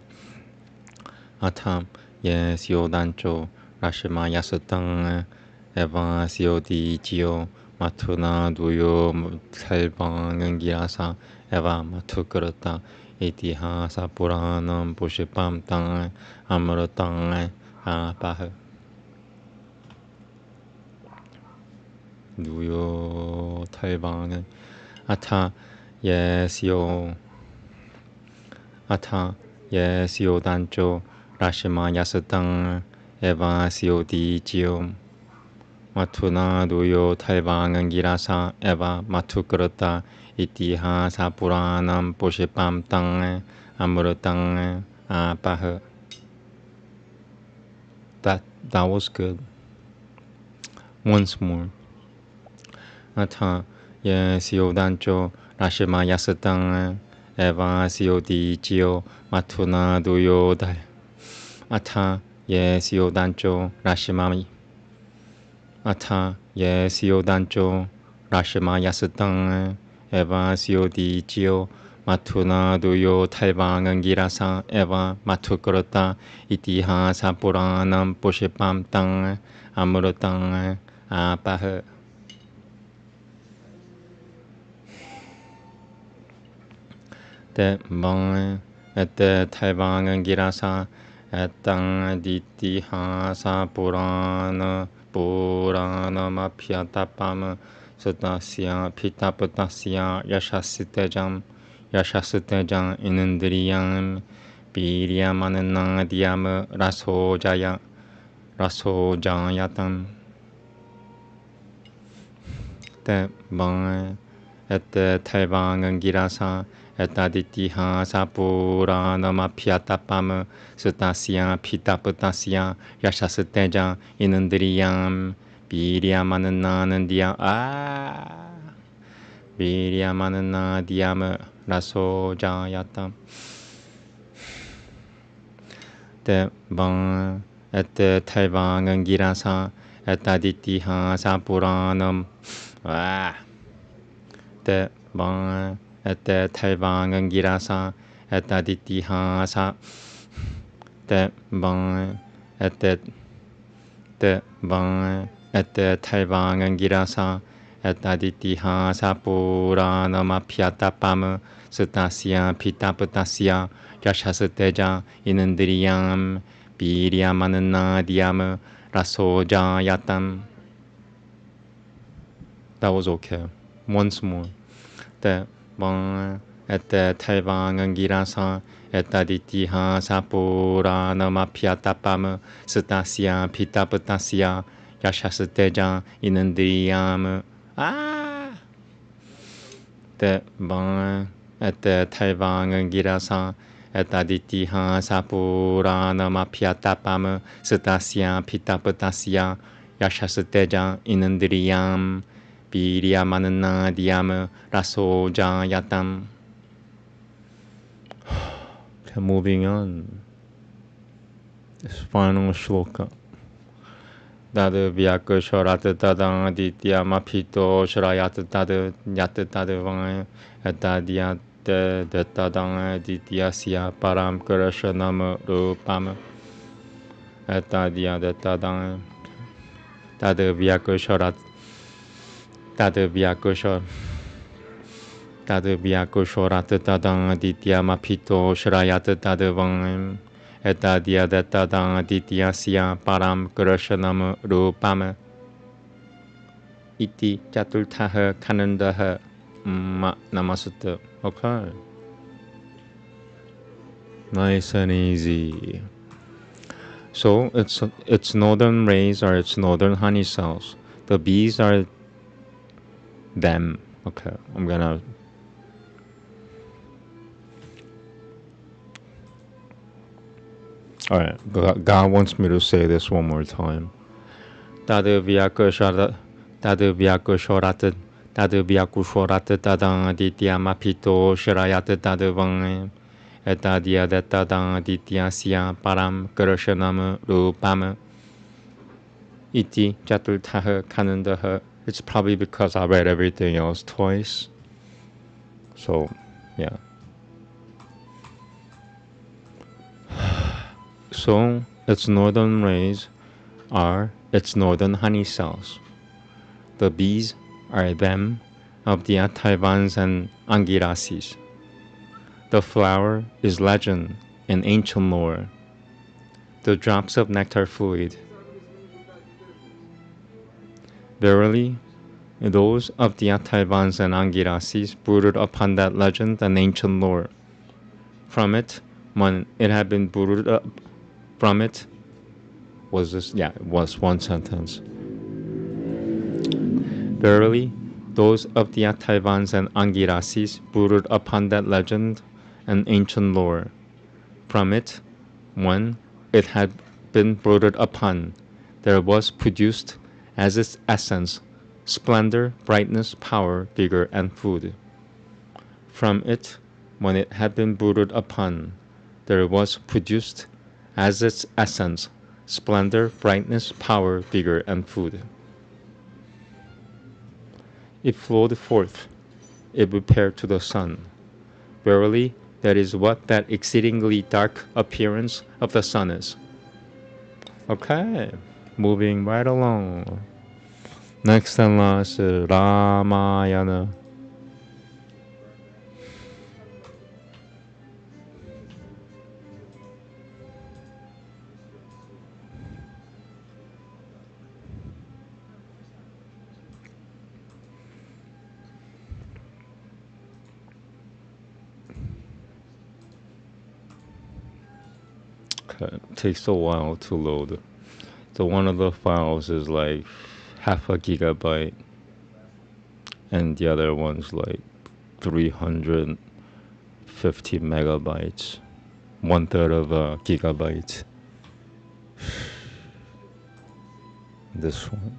Atam yesyo dancho rashima yasatang eva syo di jio matuna duyo talbang girasa eva matukurata itihasa puranam pushipam tang amrutang apah duyo talbang ata yesyo Atha ye sio dancho rashima yasatang eva sio di jio matuna duyo talvangan girasa eva matukrata itiha puranam poshipam tang amrutang apah. That was good. Once more. Atha ye sio dancho rashima yasatang eva sio di jio matuna duyo dai. Atha ye sio dancho rashima. Atha ye sio dancho rashima yasatang eva sio di jio matuna duyo talvangan girasa eva matukrata itiha puranam poshipam tang amrutang apah. Te bang et talvangan girasa etang ditiha purana mapyatapam Sadasya Pitapatasya Yashasitejam Inundriyam Piryamananadiyam Rasojayatam. Te bang et talvangan girasa et aditiha sapurana mapyatapam Sadasya Pitapatasya Yashasitejam Inundriyam Piryamananadiyam Piryamananadiyam Rasojayatam. Te bang et talvangan girasa et aditiha sapuranam. Te bang et talvangan girasa et aditiha sa. Te bang et talvangan girasa et aditiha sapurana mapyatapam Sadasya Pitapatasya Yashasiteja Inundriyam Piryamananadiyam Rasojayatam. That was okay. Once more. Te bang et talvangan girasa et aditiha sapurana mapyatapam Sadasya Pitapatasya Yashasiteja Inundriyam. Te bang et talvangan girasa et aditiha sapurana mapyatapam Sadasya Pitapatasya Yashasiteja Inundriyam Piryamananadiyam Rasojayatam. Moving on. This final shloka. Dada vyaka sharata tadang aditya mapito shrayata tada yata tada vang etadya tadang aditya siya param karashanam rupam etadya tadang tada vyaka sharat tada vyaka sharata tadang aditya mapito shrayata tada vang etadya tadang aditya siya param karashanam rupam iti chaturthaha kanandaha namaste. Okay. Nice and easy. So its northern rays are its northern honey cells. The bees are them. Okay, I'm gonna. Alright, God wants me to say this one more time. Tadu vyakushorata tadang aditya mapito shirayata tadu vang etadya tadang aditya siya param karashanam rupam iti chaturthaha kanandaha. It's probably because I read everything else twice. So, yeah. So, its northern rays are its northern honey cells. The bees are them of the Ataivans and Angirasis. The flower is legend in ancient lore. The drops of nectar fluid. Verily, those of the Ataivans and Angirasis brooded upon that legend and ancient lore. From it, when it had been booted up, from it was this, yeah, it was one sentence. Verily, those of the Ataivans and Angirasis brooded upon that legend and ancient lore. From it, when it had been brooded upon, there was produced as its essence splendor, brightness, power, vigor, and food. From it, when it had been brooded upon, there was produced as its essence splendor, brightness, power, vigor, and food. It flowed forth, it repaired to the sun. Verily, that is what that exceedingly dark appearance of the sun is. Okay, moving right along. Next and last is Ramayana. Okay, it takes a while to load. So one of the files is like half a gigabyte, and the other one's like 350 megabytes, 1/3 of a gigabyte. This one.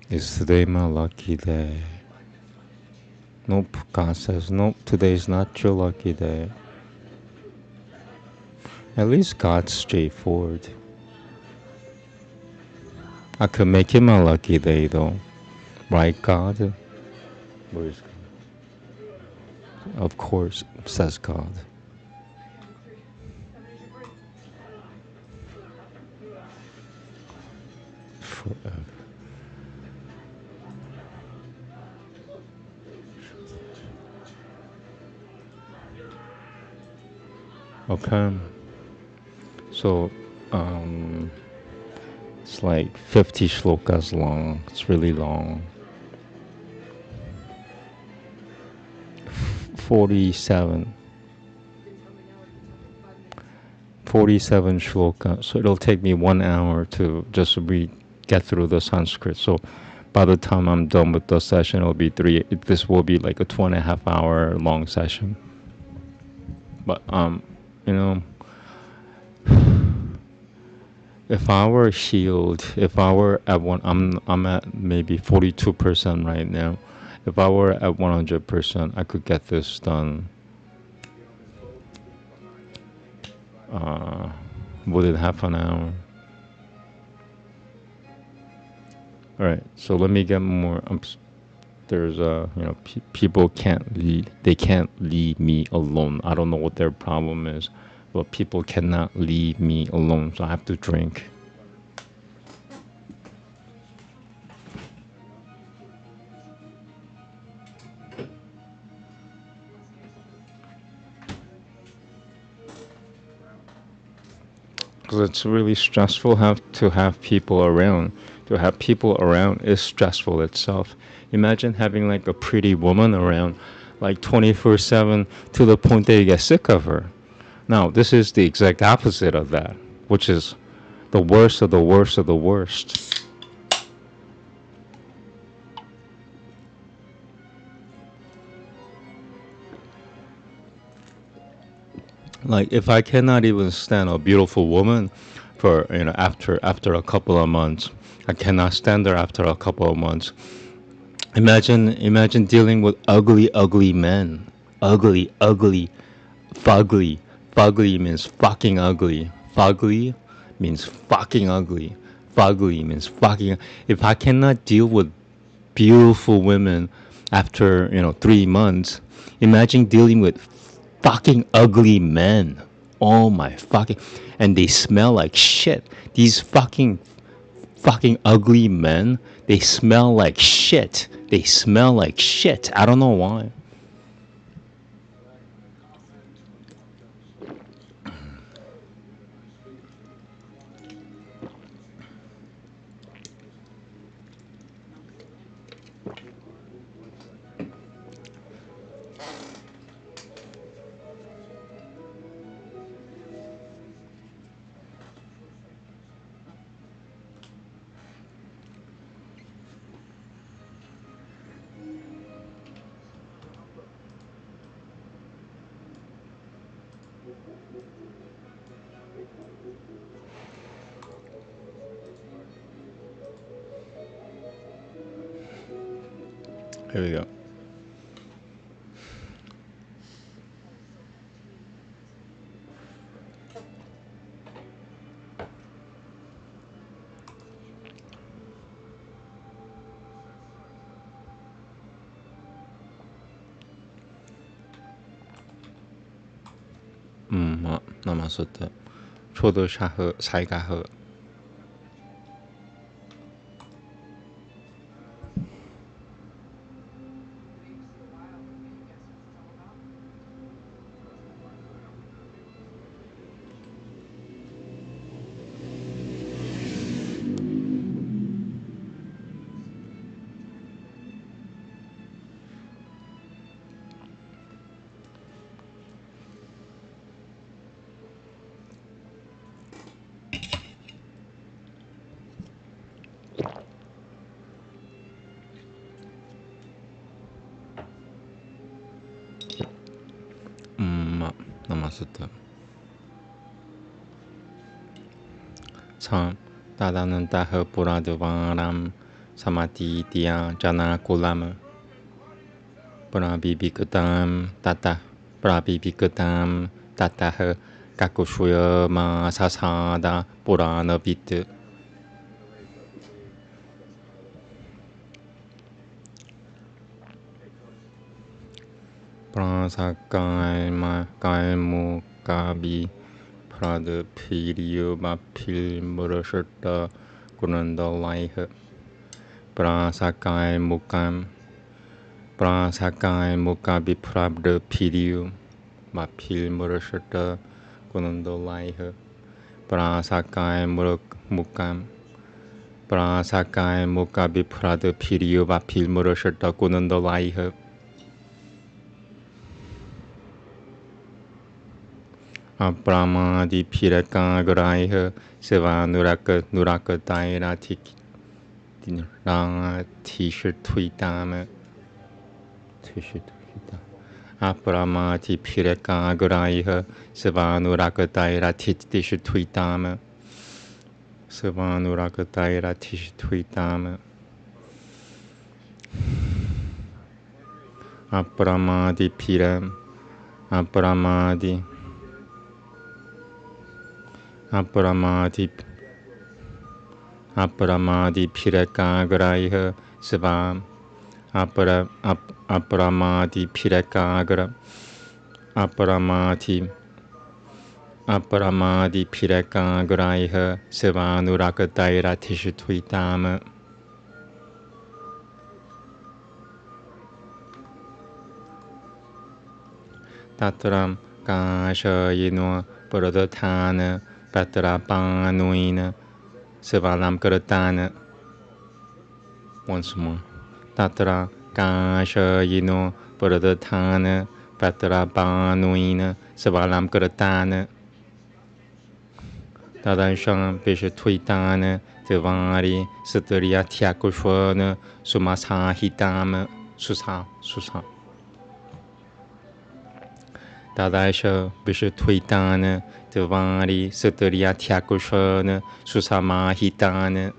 Is today my lucky day? Nope, God says, nope, today's not your lucky day. At least God's straightforward. I could make it my lucky day though. Right, God? Where is God? Of course, says God. Forever. Okay. So, it's like 50 shlokas long. It's really long. 47 shlokas. So it'll take me 1 hour to just get through the Sanskrit. So by the time I'm done with the session, it'll be this will be like a 2.5 hour long session. But, you know, if I were healed, if I were at I'm at maybe 42% right now. If I were at 100%, I could get this done within half an hour. All right, so let me get more. There's people can't leave. They can't leave me alone. I don't know what their problem is, but people cannot leave me alone. So I have to drink. Because it's really stressful to have people around. To have people around is stressful itself. Imagine having like a pretty woman around like 24/7 to the point that you get sick of her. Now, this is the exact opposite of that, which is the worst of the worst of the worst. Like, if I cannot even stand a beautiful woman for, after a couple of months, I cannot stand her after a couple of months. Imagine dealing with ugly men. Ugly. Fugly. Fugly means fucking ugly. Fugly means fucking ugly. Fugly means fucking. If I cannot deal with beautiful women after 3 months, imagine dealing with fucking ugly men. Oh my fucking. And they smell like shit. These fucking ugly men, they smell like shit. They smell like shit. I don't know why. Here we go. Namaste. 初的沙河塞嘎河。Namaste. 3. Tadanantah Puradvaram Samatitya Janakulam Prabhibhikatam Tatah Prabhibhikatam Tatah Kakushuyama Sasada Puranavit. Prasakai Kaimu Kabi Prad Pirio Bapil Murashata Gunandalaiha Prasakai Mukabi Prabda Pirio Bapil Murashata Gunandalaiha Prasakai Mukabi Prad Pirio Bapil Murashata Gunandalaiha Apramadi Piraka Graiha Seva Nuraka Daira Tishatwitama Apramati Piraka Graiha Seva Nuraka Daira Tishatwitama Seva Nuraka Daira Tishatwitama Apramadi Piram Apramadi Piraka Graiha Seva Apramadi Piraka Graiha Seva Nuraka Daira Tishatwitama Tatram Kashayino Pradhatana Patra Panuina Sevalam Karatana. Once more. Tatra Kashayino Pradhatana Patra Panuina Sevalam Karatana. Tadasham Pishatwitana Devari Satariya Tyakushwana Sumasahitama Susa. Tadasha Pishatwitana Devari Satariya Tyakushwana Susamahitana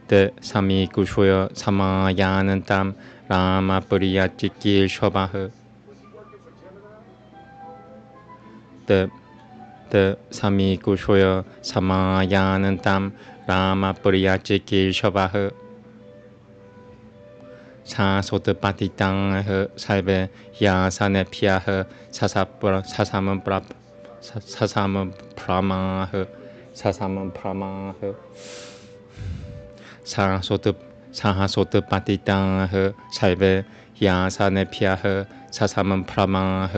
De Sami Kushya Samayanantam Rama Puriyachiki Shobaha De Sami Kushya Samayanantam Rama Puriyachiki Shobaha Sa Sota Patitang Saibe Yasane Piah Sasam Prama Sa Sota Patitang Saibe Yasane Piah Sasam Prama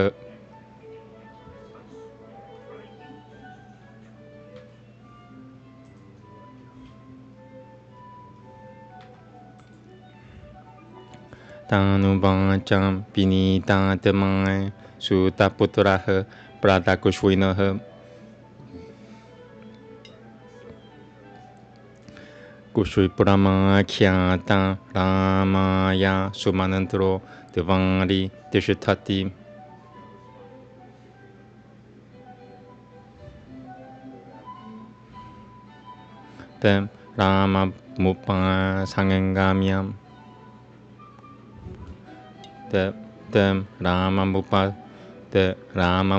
Tanu Vancham Pinita Temai Sutaputraha Pradakushwinaha Kushwi Prama Khyata Ramaya Sumanantro Devari Tishatati Te Rama Mupa Sangangamiam. Te Rama Mupa. Te Rama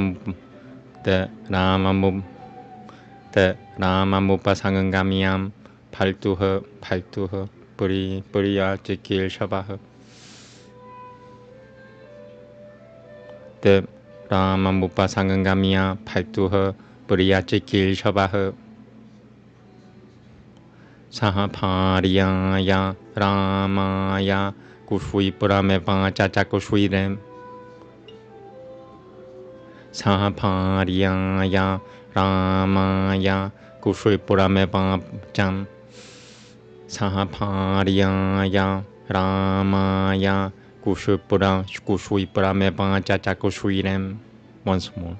Mupa Sangangamiam. Paltuha Puriya Chikil Shabaha. Te Rama Mupa Sangangamiya Paltuha Puriya Chikil Shabaha. Sahapariyaya Ramaya Kushui Purameva Chachakushuirem. Sahapariyaya Ramaya Kushui Purameva Jam. Sahapariyaya Ramaya Kushui Purameva Chachakushuirem. Once more.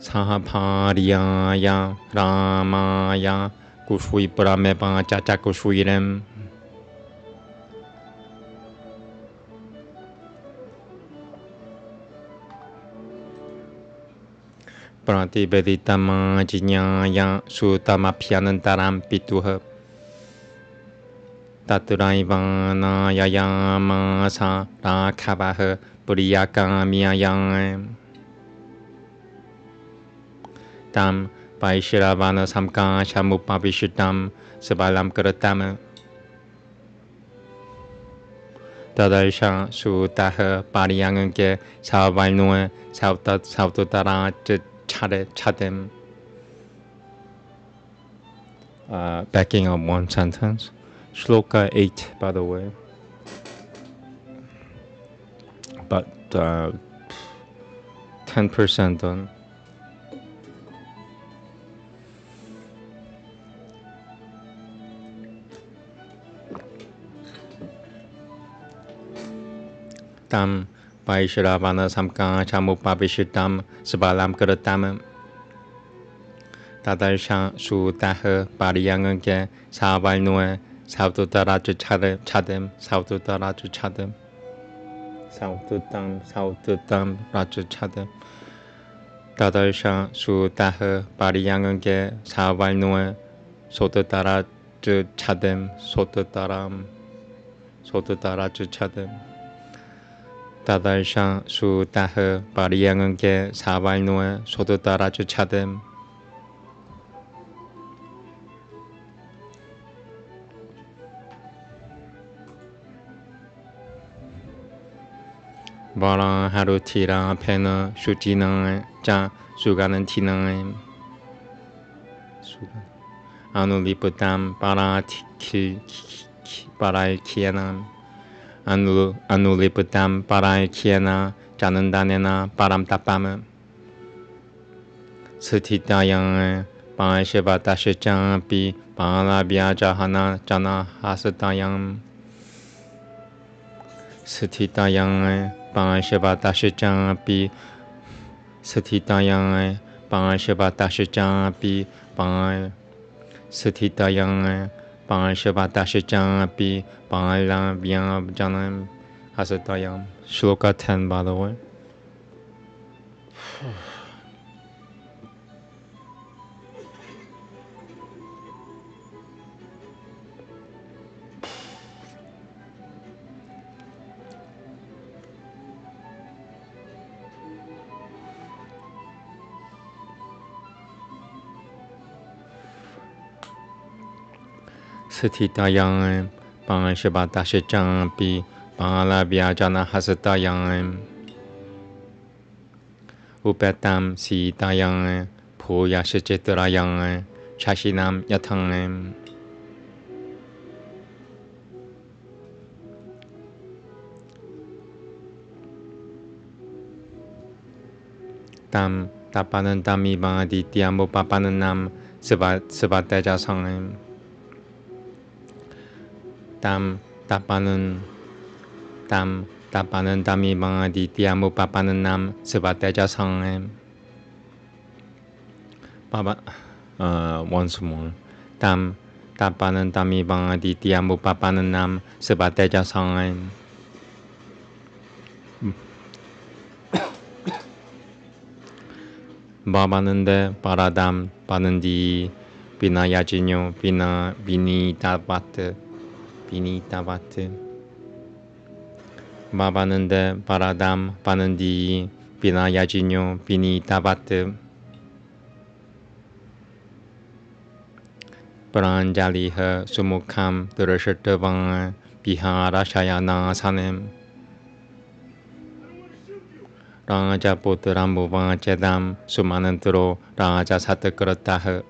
Sahapariyaya Ramaya Kushui Purameva Chachakushuirem. Pratibeditama Jinyaya Sutamapyanantaram Pituha Taturaivana Yayamasa Rakavaha Puriyakamiyayam. Tam Vaishravana Samka Shamupavishitam Sabalam Karatam Tadarsha Sutaha Pariyanganke Savalnua Saututara Chadem. Backing up one sentence. Shloka 8, by the way. But 10% done. Tam Vaishravana Samka Chamupavishitam Sabalam Karatam Tadarsha Sutaha Pariyanganke Savalnua Saututara Chadem Saututam Raja Chadem Tadarsha Sutaha Pariyanganke Savalnua Sotutara Chadem Sotutara Chadem Tadarsha Sutaha Pariyanganke Savalnua Sotutara Chadem. Vara Harutira Pena Shuchina Ja Suganantina Anuliputam Paraikianam Anuliputam Paraikiana Janandanena Paramtapam Sutitayang Paishavatashijan Pi Parabhya Jahana Jana Hasatayam Sutitayang Paishavatashijan Pi Sutitayang Paishavatashijan Pi Sutitayang Paishavatashijan Pi Parabhya Jana Hasatayam. Shloka 10, by the way. Sthitayam Paishavatashijan Pi Parabhya Jana Hasatayam Upetam Sitayam Puyashichitrayam Shashinam Yatangam Tam Tapanantami Badityam Upapananam Svatejasangam Tam Tapanantami Badityam Upapananam Svatejasangam. Once more. Tam Tapanantami Badityam Upapananam Svatejasangam. Babanande Paradam Panandi Bina Yajinyo Bina Vinitavat Babanande Paradam Panandi Bina Yajinyo Vinitavat Pranjaliha Sumukham Durashatavang Bihara Shayana Sanem Raja Putram Bhuvan Chedam Sumanantro Raja Satakrataha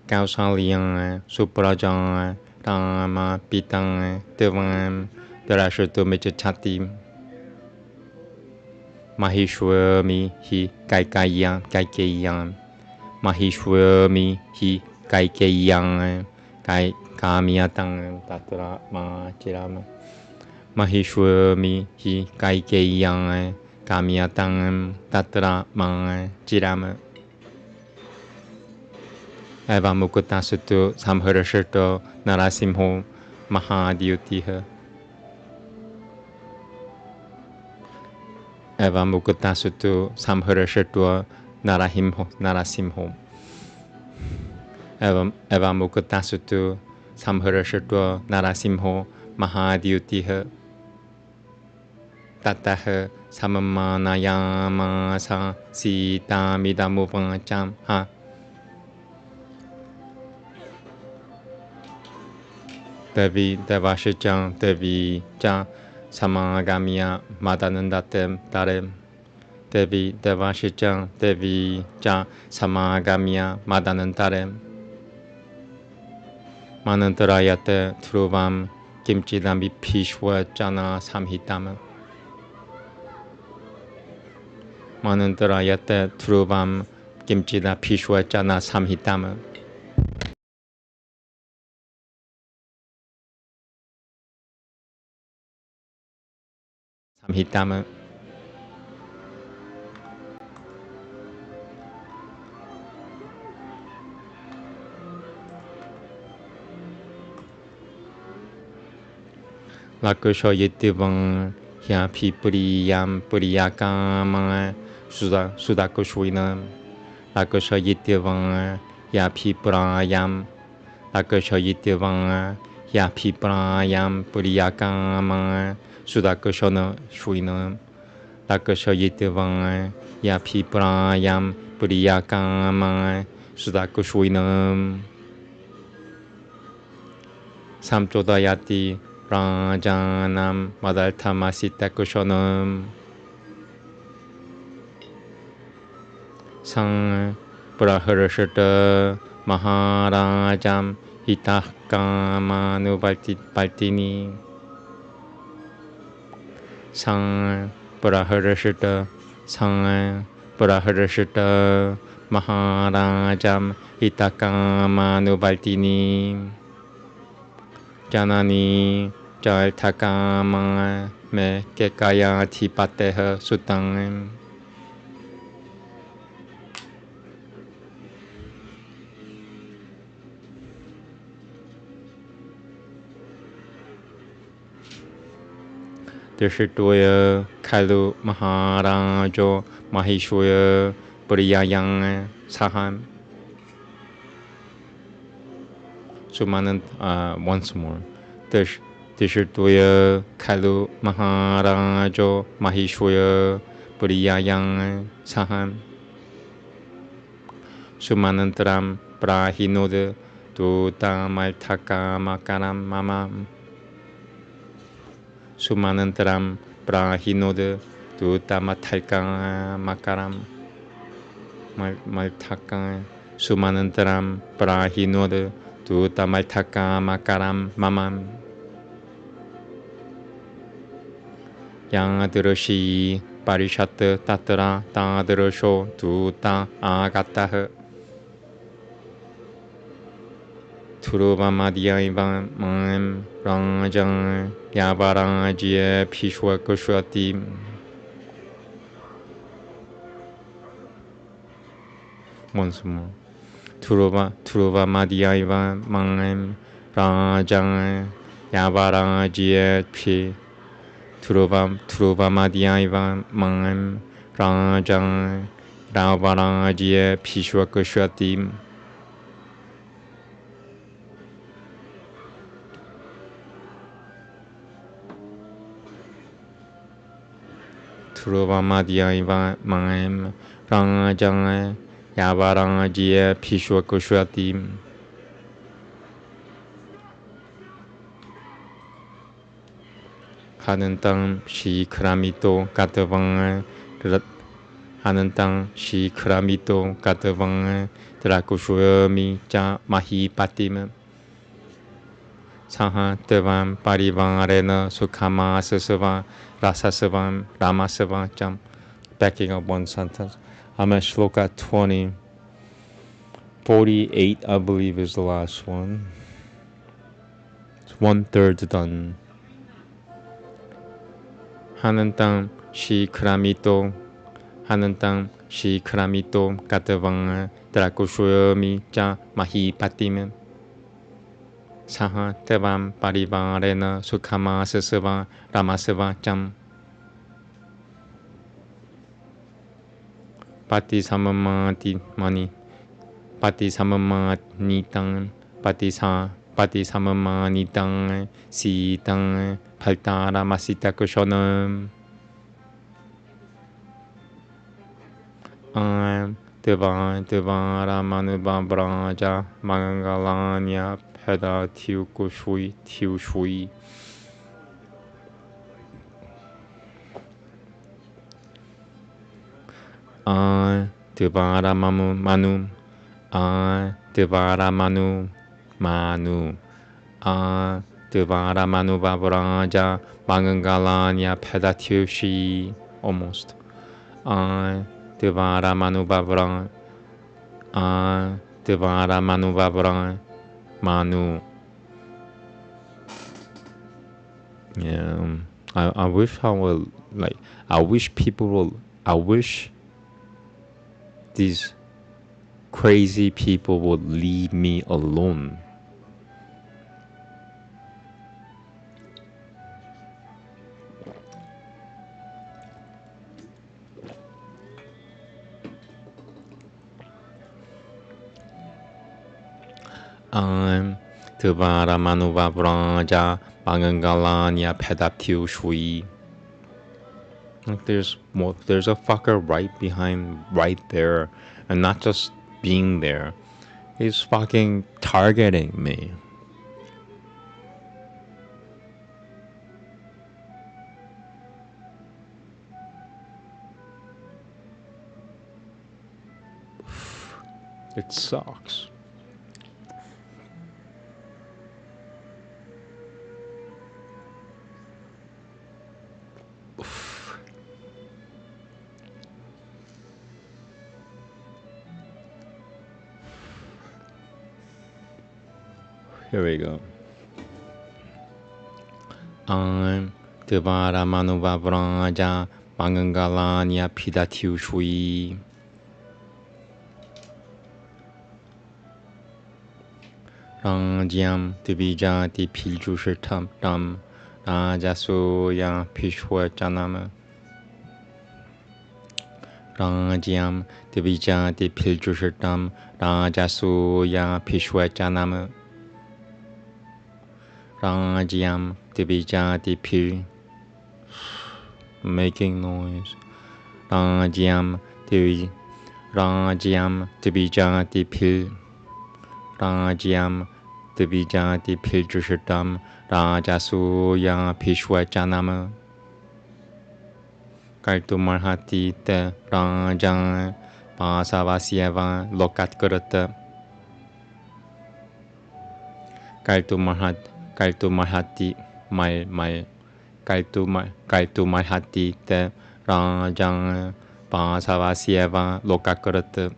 Cao Sang Liang Suprajan Rama Pitang Devam Darashatu Michati Mahishwami Hi Kaikayang Mahishwami Hi Kaikayang Kai Kamiatang Tatra Ma Chirama Mahishwami Hi Kaikayang Kamiatang Tatra Ma Chirama Eva Mukutasutu Samharashato Narasimho Mahadiyutiha Eva Mukutasutu Samharashato Narasimho Eva Mukutasutu Samharashato Narasimho Mahadiyutiha Tataha Samamanayamasa Sita Midamuvacham Ha Devi Devashijang Devi Ja Samagamya Madanandatem Darem Devi Devashijang Devi Ja Samagamya Madanandarem Manantarayate Truvam Kimchidambi Pishwa Jana Samhitama Manantarayate Truvam Kimchida Pishwa Jana Samhitama Samhitama Lakusho Yetivang Hyapi Puriyam Puriyakama Sudakushwina Lakusho Yetivang Hyapi Purayam Lakusho Yetivang Hyapi Purayam Puriyakama Sudakushona Shwina Lakusho Yetivang Hyapi Purayam Puriyakama Sudakushwina Samchodayati Rajanam Madalthamasitakushonam Sang Praharashata Maharajam Hitahkamanubaltini Sang Praharashata Maharajam Hitahkamanubaltini Janani Jal Takama Me Kekaya Tipateha Sutang Deshituya Kalu Maharajo Mahishwaya Puriyayang Saham Sumanant once more. Deshituya Kalu Maharajo Mahishwaya Puriyayang Saham Sumanantram Prahinod Tutamalthaka Makaram Mamam Sumanantram Prahinod Tutamathaka Makaram Malthaka Sumanantram Prahinod Tutamathaka Makaram Mamam Yang Adroshi Parishat Tatra Tadrosho Tuta Agatah Turuvamadiyavam Mam Ranjang Yavarajya Pishwa Kushwati Once more. Turuvamadiyavam Mam Ranjang 야바라지에 피 투로바마디아이바 망엠 라장 라바라지에 피슈아크슈아팀 투로바마디아이바 망엠 라장 야바라지에 피슈아크슈아팀 하는 땅 시크라미토 가트방을 하는 땅 시크라미토 가트방을 드라쿠슈미 자 마히 파티면 사하 뜨밤 파리방 아레나 수카마 스스바 라사스밤 라마스바 점. Backing up one sentence. I'm at shloka 20. 48 I believe is the last one. It's 1/3 done. 하는 땅 시크라미토 하는 땅 시크라미토 가트방을 드라쿠슈미 자 마히 파티면 사하 뜨밤 파리방 아레나 수카마 스스바 라마스바 점. 파티 사마마티 마니 파티 사마마니 땅 파티 사마마니 땅 시 땅 발타라 마시타 쿠쇼놈 드바라 마누바 브라자 망갈라냐 페다 티우쿠슈이 드바라 마누 드바라 마누 드바라 마누바 브라자 망갈라냐 페다 티우시 almost 드바라 마누바 브라 드바라 마누바 브라 마누. Yeah, I wish I wish these crazy people would leave me alone. 드바라 마누바 브라자 망은갈라냐 페다티우 슈이. There's a fucker right there, and not just being there. He's fucking targeting me. It sucks. Here we go. 드바라 마누바 브라자 망은갈라냐 피다티우 슈이. 랑지암 드비자 디필주실탐 람 라자수야 피슈어짜나마. 랑지암 드비자 디필주실탐 라자수야 피슈어짜나마. Rajiam Tibija Dipil making noise. Rajiam Tibija Dipil. Rajiam Tibija Dipil Jushitam Rajasuya Pishwajanama. Kaltu Marhati Te Rajan Pasavasyeva Lokat Kurata. Kaltu Marhati Kaltu Marhati Te Rajan Pasavasyeva Lokakurata.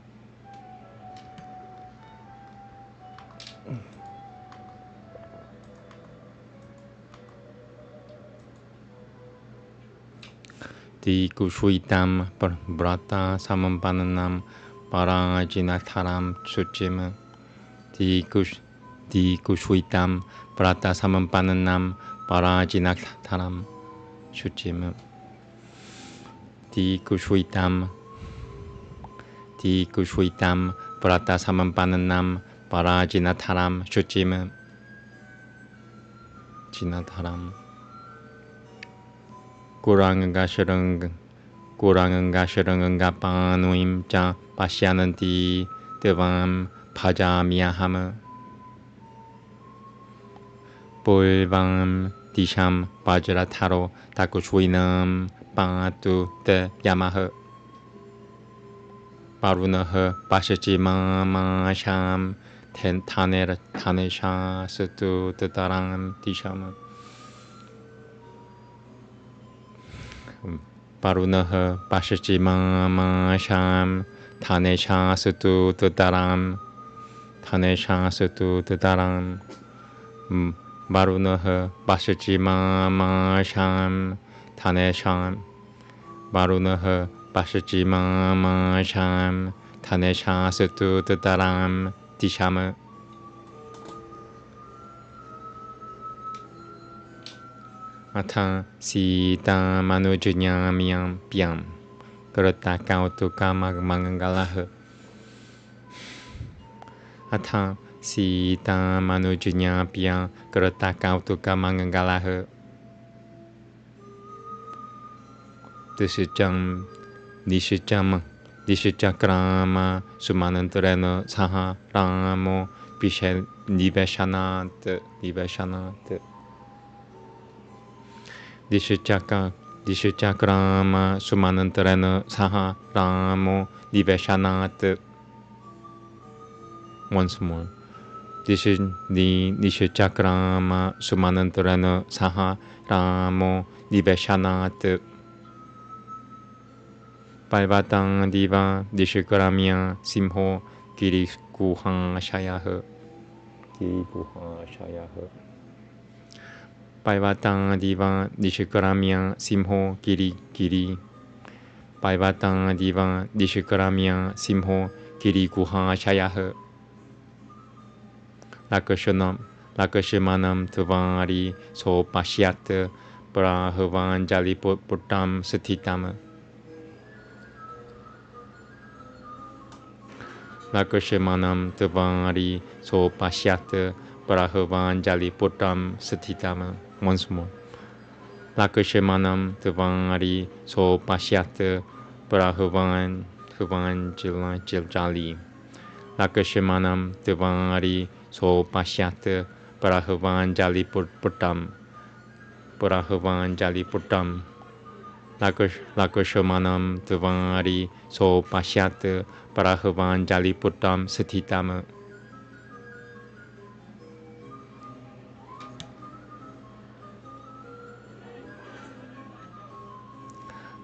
Di Kushuitam Brata Samampananam Parajinataram Suchima. Di di kushwitam prata samampananam parajinataram shuchim. Di kushwitam prata samampananam parajinataram shuchim. Jinataram. Kuranganga panuim cha pasyananti devam pajamyaham. Pulvam disham vajrataro takushwinam patu te yamaha. Parunaha pasachimamasham tanesha satu tetaram disham. Parunaha pasachimamasham tanesha satu tetaram. Varunaha pasachimamasham tanesham. Varunaha pasachimamasham tanesha satu tetaram dishama. Atha sita manujanyamyam pyam karata kautuka mangalah. Atha sita manujanyapya karata kautuka mangalah. Dishichakrama sumanantarena saha ramo niveshanat. Dishichakrama sumanantarena saha ramo niveshanat. Once more. Dishichakrama sumanantarena saha ramo niveshanat. Paivatang diva dishikramya simho kirikuha shayaha. Paivatang diva dishikramya simho kiri. Paivatang diva dishikramya simho kirikuha shayaha. Lakashamanam tuvari so pashyat prahavan jaliputtam satitam. Lakashamanam tuvari so pashyat prahavan jaliputtam satitam. Once more. Lakashamanam tuvari so pashyat prahavan jali. Lakashamanam tuvari so pashyat prahavan jaliputtam. Lakashamanam tuvari so pashyat prahavan jaliputtam satitam.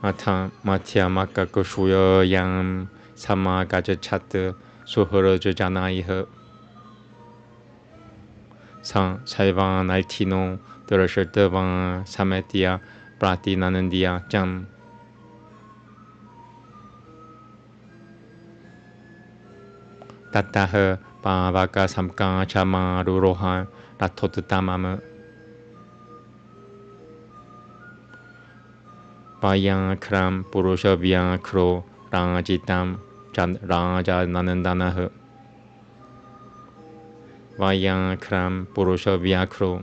Atha mathyamaka kushuyayam samagajachat suharajanaiha. Saivan altino drashadavan sametya pratinanandiya jam. Tataha pavaka samka chama ruroha ratotamam. Vayankram purusha vyankro rajitam raja nanandanaha. Vayankram purusha vyakro.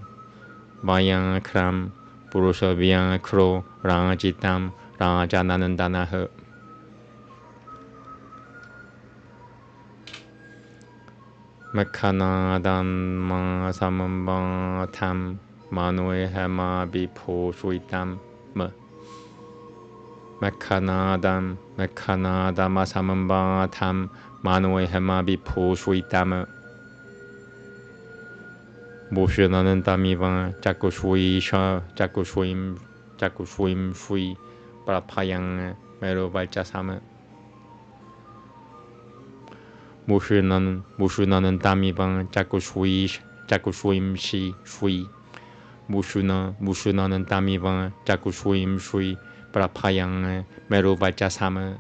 Vayankram purusha vyakro rajitam raja nanandanaha. Mekhanadam samambatam manuehama bipushuitam. Mekhanadam samambatam manuehama bipushuitam. Bushunanan tamiva jakushuim shui prapayang merovachasama. Bushunanan tamiva jakushuim shui. Bushunanan tamiva jakushuim shui prapayang merovachasama.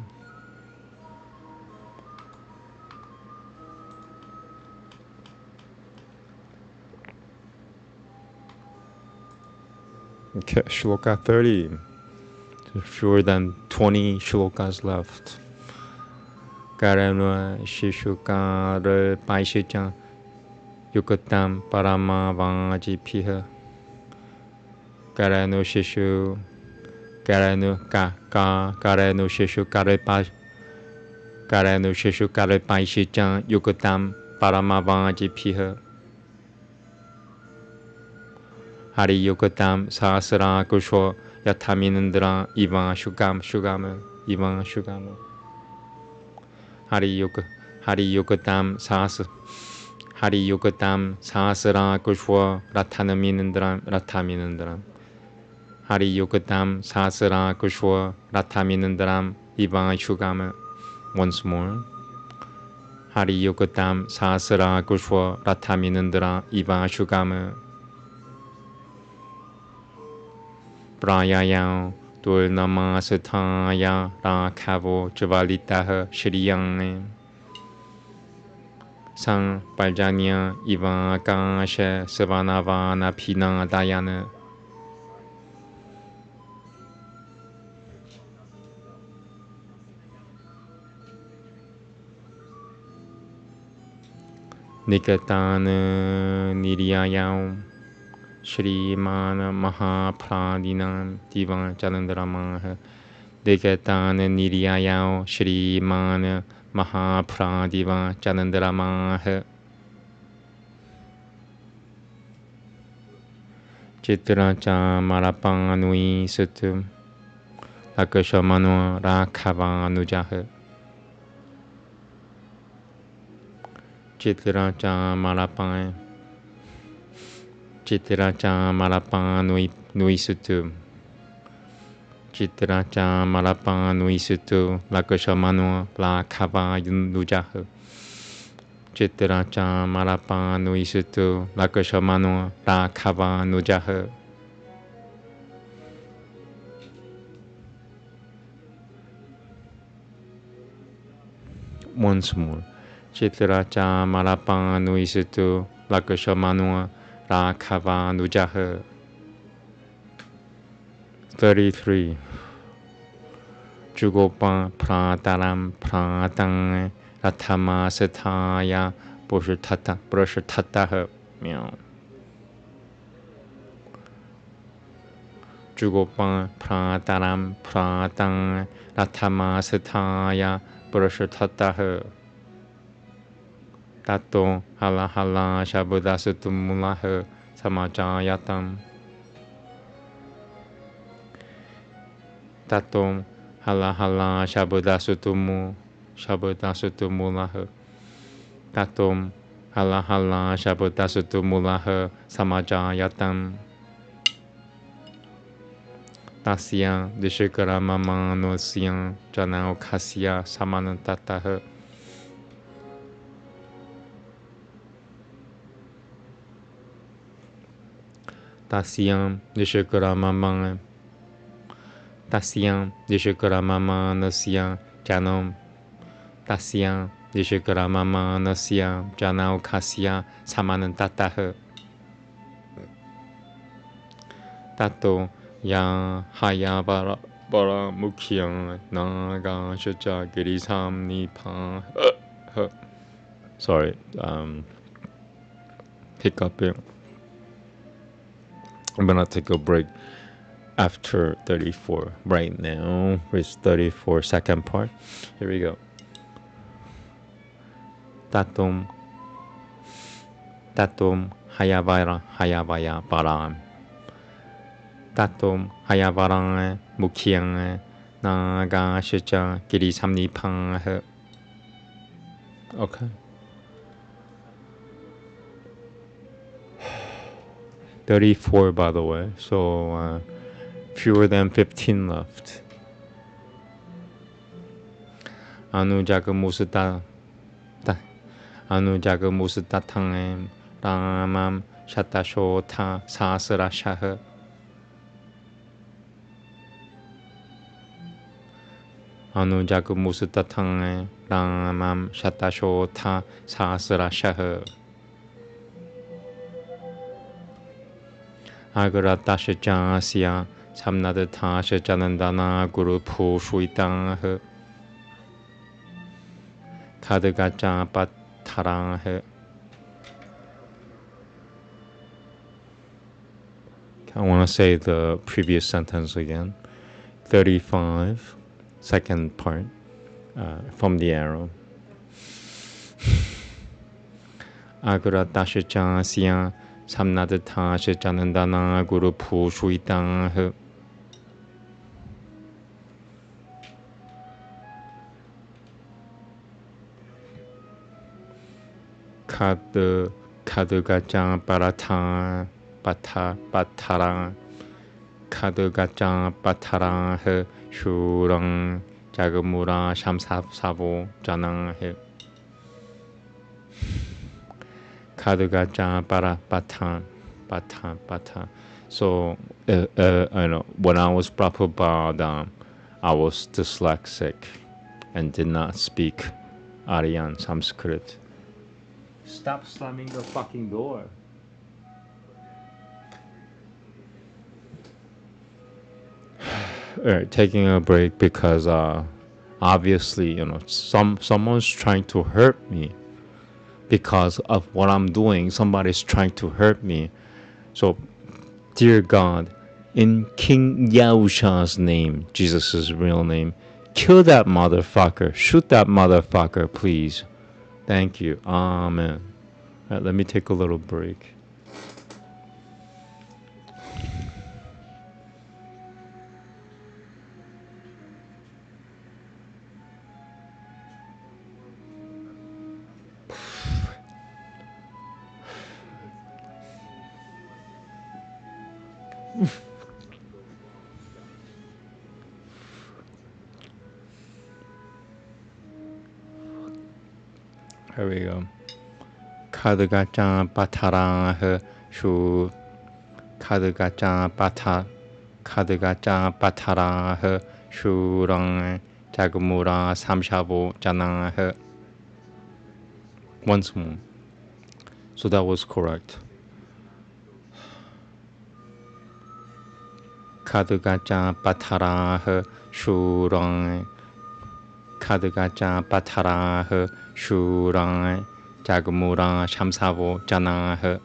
Okay, shloka 30. Fewer than 20 shlokas left. Karana Shishukara Paishicha Yukatam Paramavaji Piha Karano Shishu Karano Karano Shishu Karepa Karano Shishu Karepaishicha Yukatam Paramavaji Piha Hari Yukatam Sahasra Kushwa Yataminandra Ivan Shugama Ivan Shugama Hari Yukatam Sahasra Kushwa Rathaminandram Hari Yukatam Sahasra Kushwa Rathaminandram Ivan Shugama. Once more. Hari Yukatam Sahasra Kushwa Rathaminandra Ivan Shugama. Prayayam Dul Namasataya Rakavo Javalitaha Shriyang Sang Paljanya Ivan Akasha Savanavana Pina Dayana Nikatana Niriyayam Shrimana Mahapradinam Divan Jalandramaha Nikatana Niriyayam Shrimana Mahapradiva Jalandramaha Chitracha Marapanui Sutum Lakashamano Rakavanujaha Chitracha Malapan Nui Sutu Chitracha Malapan Nui Sutu Lakashamano La Kava Nujaha Chitracha Malapan Nui Sutu Lakashamano La Kava Nujaha Once more. Chitracha Malapan Nui Sutu Lakashamano Rakava Nujaha 33. Jugopa Prataram Pratang Ratama Sataya Brushatata Meow Jugopa Prataram Pratang Ratama Sataya Brushatata Tato Hala Hala Shabudasutumulaha Samajayatam Tato Hala Hala Shabudasutumulaha Tato Hala Hala Shabudasutumulaha Samajayatam Tasya Dishikara Mama Nosyan Janao Kasya Samanantataha Tasyam Dishikara Mama Nasya Janam Tasyam Dishikara Mama Nasya Janao Kasya Samanantataha Tato Ya Haya Bara Mukhya Naga Shacha Girisam Nipa Sorry, hiccuping. I'm gonna take a break after 34. Right now, it's 34 second part. Here we go. Tatum Hayavaya Param Tatum Hayavaran Mukhyan Naga Shacha Girisam Nipa. Okay. 34 by the way, so fewer than 15 left. Anujagamusata Tangam Ramam Shatashota Sasarashaha Anujagamusata Tangam Ramam Shatashota Sasarashaha Agarata Samnadata Janandana Guru Pushuitang Kadagaja Patarang. I want to say the previous sentence again. 35, second part, from the arrow. Agarata Samnadata Janandana Guru Pushuitang. Kadagaja Barata Batara Kadagaja Batara Shurang Jagamura Shamsavo Janang Kadagaja Bata. So I know when I was Prabhupada, I was dyslexic and did not speak Aryan Sanskrit. Stop slamming the fucking door. Taking a break because obviously, someone's trying to hurt me because of what I'm doing. Somebody's trying to hurt me. So, dear God, in King Yahusha's name, Jesus' real name, kill that motherfucker. Shoot that motherfucker, please. Thank you. Āmēn. All right, let me take a little break. Here we go. Kadagaja Batara Shu Kadagaja Batara Shurang Jagamura Samshavo Janang. Once more. So that was correct. Kadagaja Batara Shurang Kadagaja Batara Shurang Jagamura Shamsavo Janah.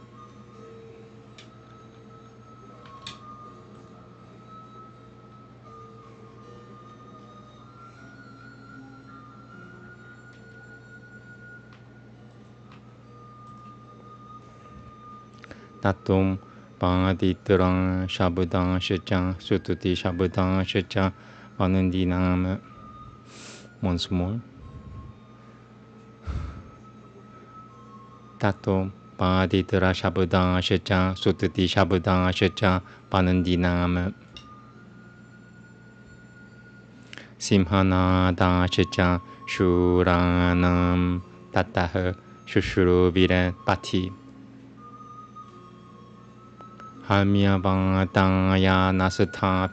Tatum Paditran Shabudan Shecha Sututi Shabudan Shecha Vanandinam. Once more. Tato Paditra Shabudan Shecha Sututi Shabudan Shecha Panandinam Simhana Da Shecha Shuranam Tatah Shushuru Vire Pati Hamya Daya Nasata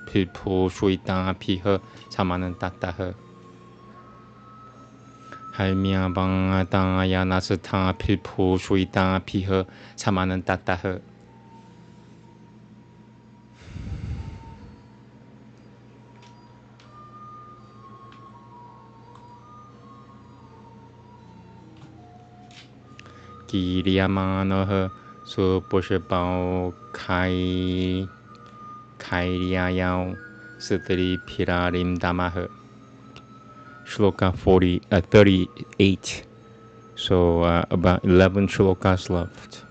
Pipo Shuita Piha Samanan Tatah Halmia Daya Nasata Pipo Shuita Piha Samanan Tatah. Kiriyamanoh Suposhapao Kairiyao Sutri Pirarim Damah. Shloka 38. So about 11 shlokas left.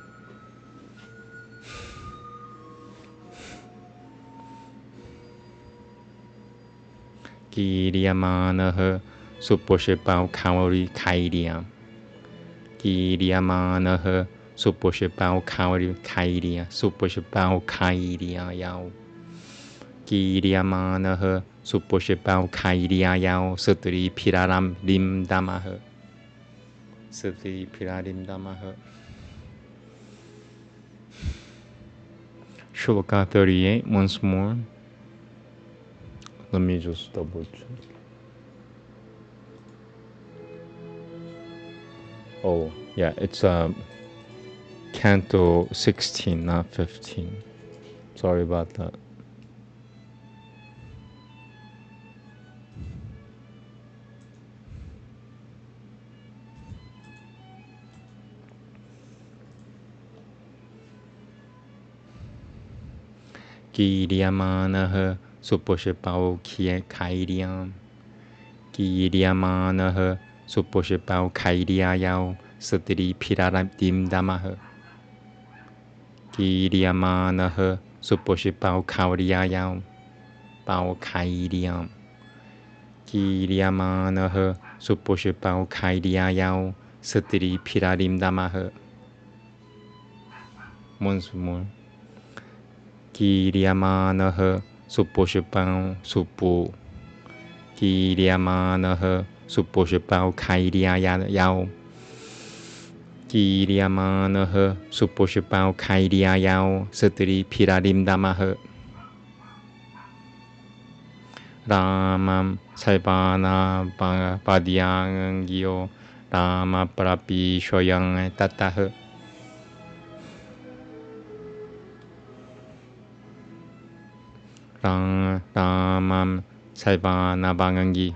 Kiriyamanoh Suposhapao Kairiya. Kiriyamanoh Suposhapao Kairiya. Suposhapao Kairiya Yao. Kiriyamanoh Suposhapao Kairiya Yao Sutri Piraram Lim Damah. Sutri Pirarim Damah. Shloka 38 once more. Let me just double check. Oh, yeah, it's Canto 16, not 15. Sorry about that. Kiryamanah suposhipao kairiam. Kiryamanah suposhipao kairiayao satri piradim damah. Kiryamanah suposhipao kairiayao pao kairiam. Kiryamanah suposhipao kairiayao satri piradim damah. Once more. Kiryamanah suposhipao supo. Kiryamanah suposhipao kairiayao. Kiryamanah suposhipao kairiayao satri piradim damah. Ramam saibana padyangyo Rama prapi shoyang tatah. Ramam saibana bangangi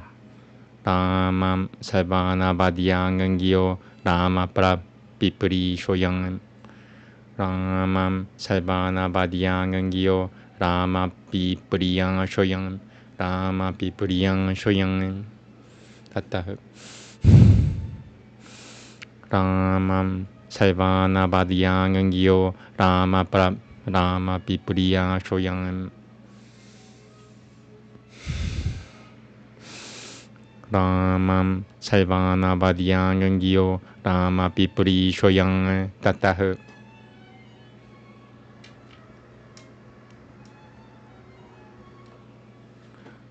Ramam saibana padyangyo Rama prapi shoyang. Ramam saibana padyangyo Rama pipuriyang shoyang. Rama pipuriyang shoyang tatah. Ramam saibana padyangyo Rama pipuriyang shoyang. Ramam saibana padyangyo Rama pipuri shoyang tatah.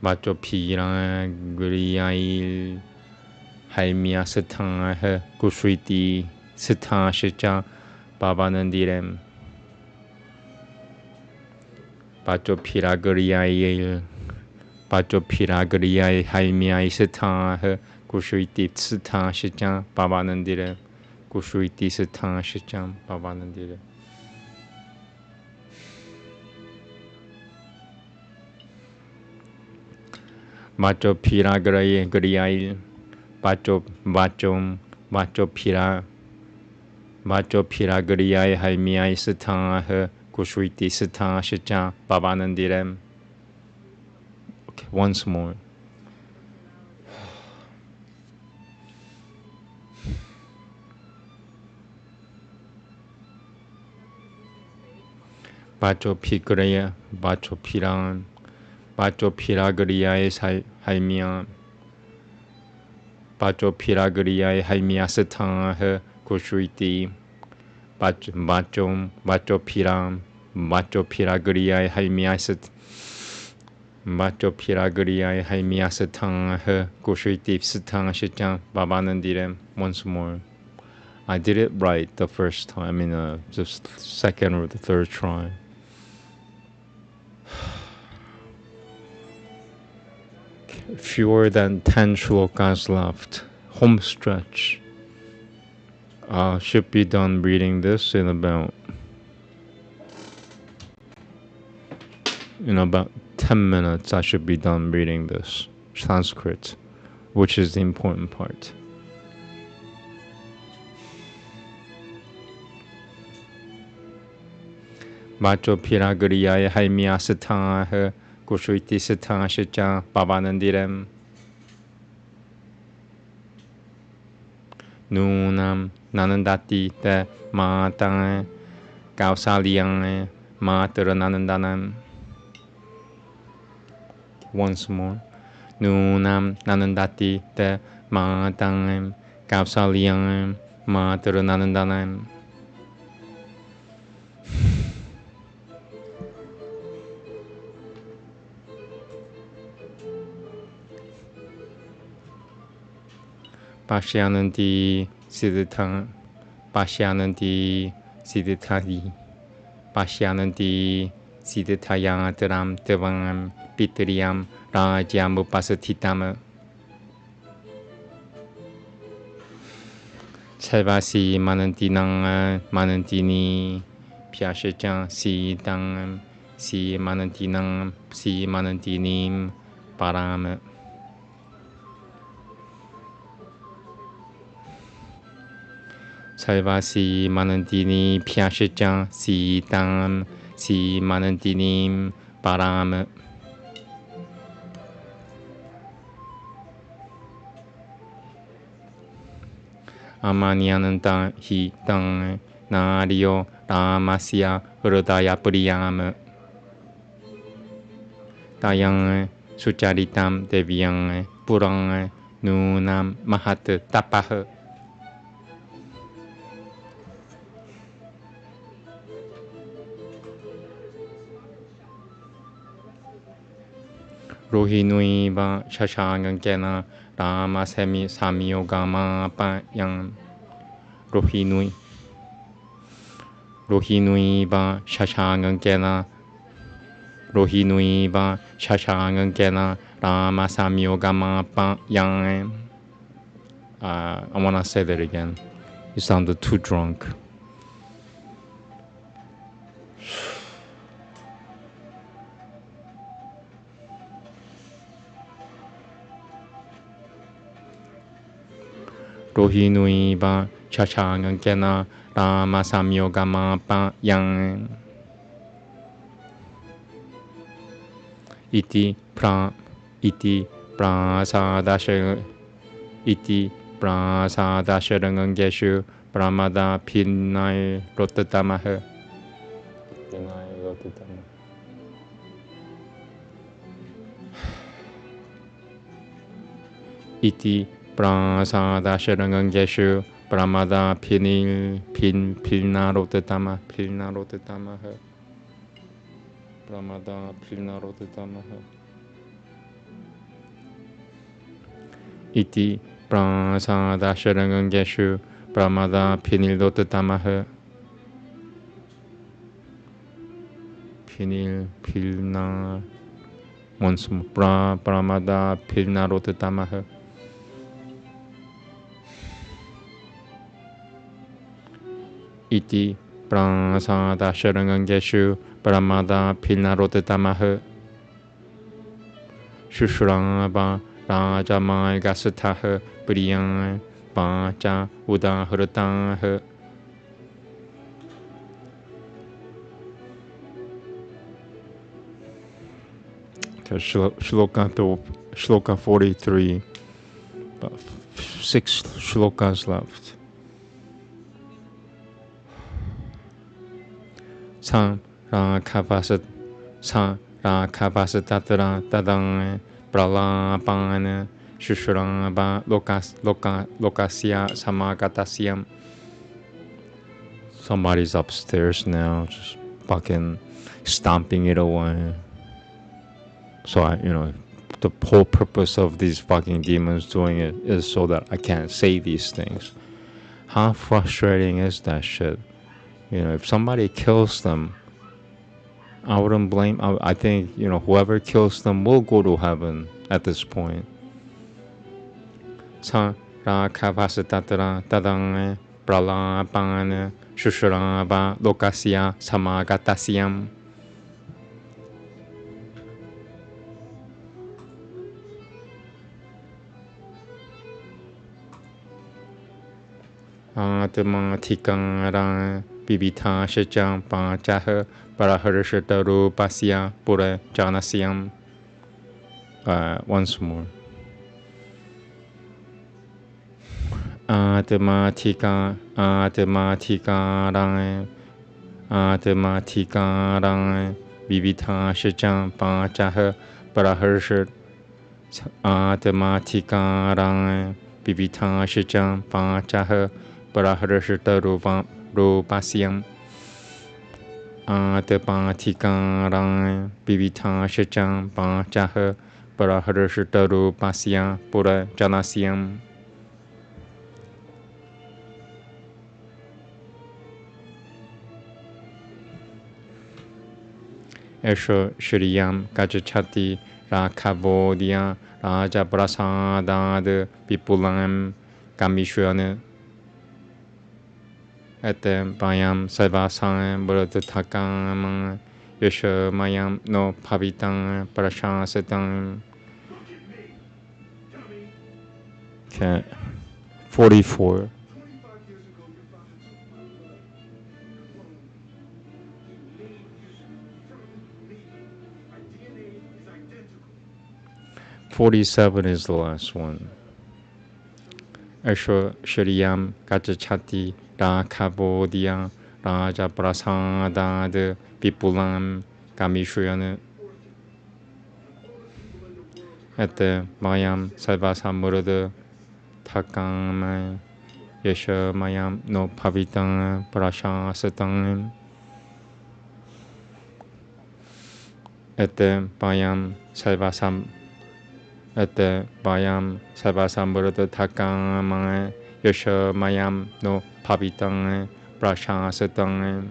Bacho pira guriyai haimya satang kushriti satang shicha babanandirem. Bacho pira guriyai Bacho pira guriyai haimya satang kushriti satang shicha babanandirem. Kushriti satang shicha babanandirem. Bacho pira guriyai Bacho pira guriyai haimya satang kushriti satang shicha babanandirem. Okay, once more. Bacho piguraya Bacho piran Bacho piraguriyai haimya. Bacho piraguriyai haimya satang kushriti. Bacho piram Bacho piraguriyai haimya sat. Bacho piraguriyai haimya satang kushriti satang shichang babanandirem. Once more. I did it right the first time, just second or the third try. Fewer than 10 shlokas left. Home stretch. Should be done reading this in about 10 minutes. I should be done reading this Sanskrit, which is the important part. Bacho piraguriyai haimya satang kushriti satang shicha babanandirem. Nunam nanandati te matang kausaliyang matara nanandanam. Once more. Nunam nanandati te matang kausaliyang matara nanandanam. Pashyananti siddhata Pashyananti siddhati Pashyananti siddhatayataram tevang pitriyam rajyam upasathitam. Sarvasi manantinang manantini pyashachang si tang si manantinam, si manantinim, param. Salva si manantini piashechan, si tam, si manantinim, param. Amanyananta hi tang nario ramasya hridaya priyam. Tayang sucharitam devyang purang nunam mahat tapah. Rohinui va shashangankena rama semi samyogama payang. Rohinui va shashangankena rama samyogama payang. I want to say that again. You sounded too drunk. Rohinui va shashangankena rama samyogama payang. Iti prasadasharangangeshu pramada pinai rotatamaha. Iti prasadasharangangeshu pramada pilnarotatamaha. Pramada pilnarotatamaha. Iti prasadasharangangeshu pramada pilnarotatamaha. Pilna. Once more. Pramada pilnarotatamaha. Iti prasadasharangangeshu pramada pilnarotatamaha. Shushrava rajamai gasataha priyang pacha udaharataha. Shloka 43. About 6 shlokas left. Sa rakavasatatra tadang pralapana shushrava lokasya samagatasyam. Somebody's upstairs now, just fucking stomping it away. So the whole purpose of these fucking demons doing it is so that I can't say these things. How frustrating is that shit? If somebody kills them, I wouldn't blame. I think whoever kills them will go to heaven at this point. Sa rakavasatatra tadang pralapana shushrava lokasya samagatasyam. Atmatikang ra bibita shechang panchaha paraharshataru pasya pura janasyam. Once more. Atmatika rang bibita shechang panchaha paraharshat. Atmatika rang bibita shechang panchaha paraharshataru pasyam. Atmatika rang bibita shechang panchaha paraharshataru pasya pura janasyam. Esho Shriyam Gajachati Rakavodia Raja Prasadad Pipulam Kamishwana Etem Payam Savasam Bratatakam Yasha mayam no pavitam prashasatam. Okay. 44. "47" is the last one. Ashwa Shriyam Kachachati Rakhabodhya Raja Prasadad Vipulam Kamishuyana Ete Mayam Sarvasamurada Takam Yesha Mayam no Pavitam Prashasatam Ete Mayam Sarvasam Ete Mayam Sarvasamurada Takam Yesha Mayam no Pavitam Prashasatam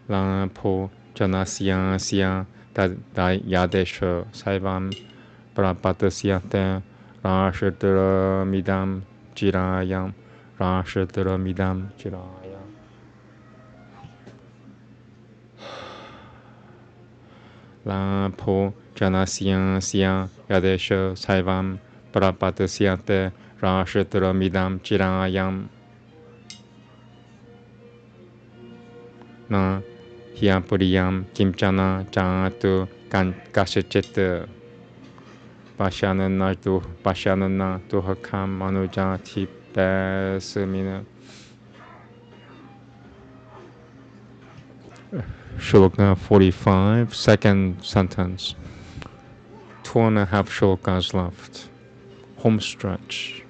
La Po Janasya Sya Yadesha Saivam Prapatasyate Rashatra Midam Jirayam Rashatra Midam Jirayam La Po Janasya Sya Yadesha Saivam Prapatasyate Rashatra Midam Jirayam Na Hyapuriyam Kimchana Jatu Kashacheta Pashanana Duhakam Manujati Basamina. Shloka 45, second sentence. 2.5 shlokas left. Home stretch.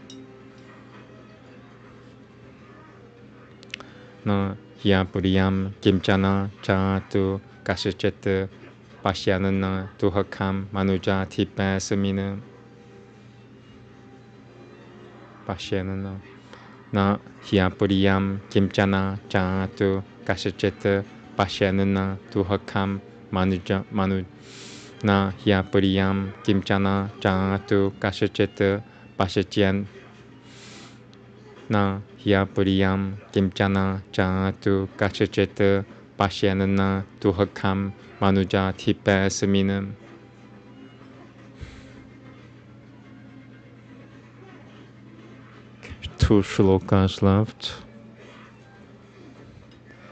Na Hyapuriyam Kimchana Jatu Kashacheta Pasyanana Duhakam Manujati Basamina. Pasyanana Na Hyapuriyam Kimchana Jatu Kashacheta Pasyanana Duhakam Manu Na Hyapuriyam Kimchana Jatu Kashacheta Pasyan Na Hyapuriyam Kimchana Jatu Kashacheta Pasyanana Duhakam Manujati Basamina. Two shlokas left.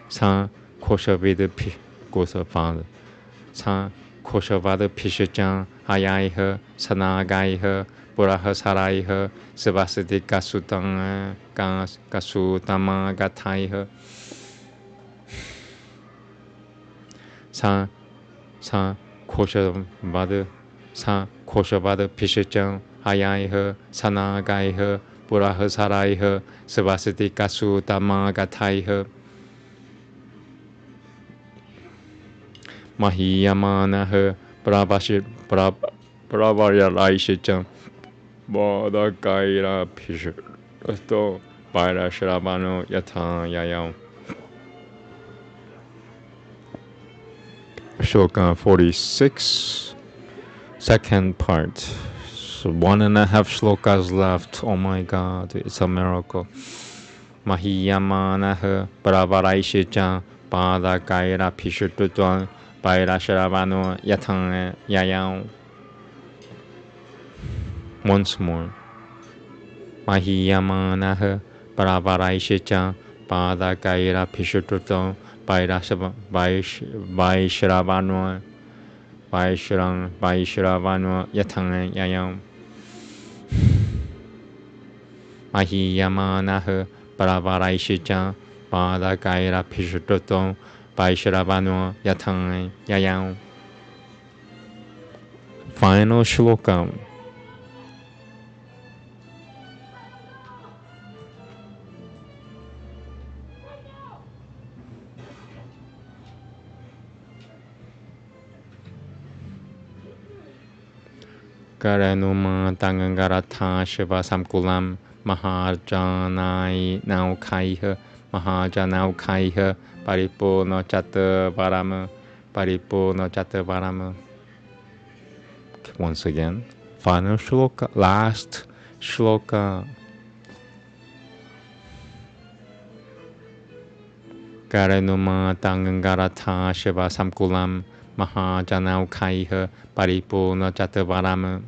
Sa Koshaveda Gosafada. Sa Koshavada Pishajan Hayaiha Sanagaiha Buraha Saraiha Savasati Kasutanga Kasutama Gataiha. Sa Koshavada Pishajan Hayaiha Sanagaiha Buraha Saraiha Savasati Kasutama Gataiha. Mahiyamanaha Pravayalaishicam Bodhakaira Pishato Vaira Shravano Yata Yayam. Shloka 46, second part. So 1.5 shlokas left. Oh my God, it's a miracle. Mahiyamanaha Pravaraishicam Bodhakaira Pishato Vaira Shravano Yata Yayam. Once more. Mahiyamanaha Pravaraishicam Bodhakaira Pishato Vaishravano Yatang Yayam. Mahiyamanaha Pravaraishicam Bodhakaira Pishato Vaishravano Yatang Yayam. Final shloka. Karanuma Tangangaratha Shiva Samkulam Mahajanai Naukaiha Mahajanaukhaiha Paripurna Chatta Varama Paripurna Chatta Varama. Once again, final shloka, last shloka. Karanuma Tangangarata Shiva Samkulam Mahajanau Kaiha Paripurna Jatavaram.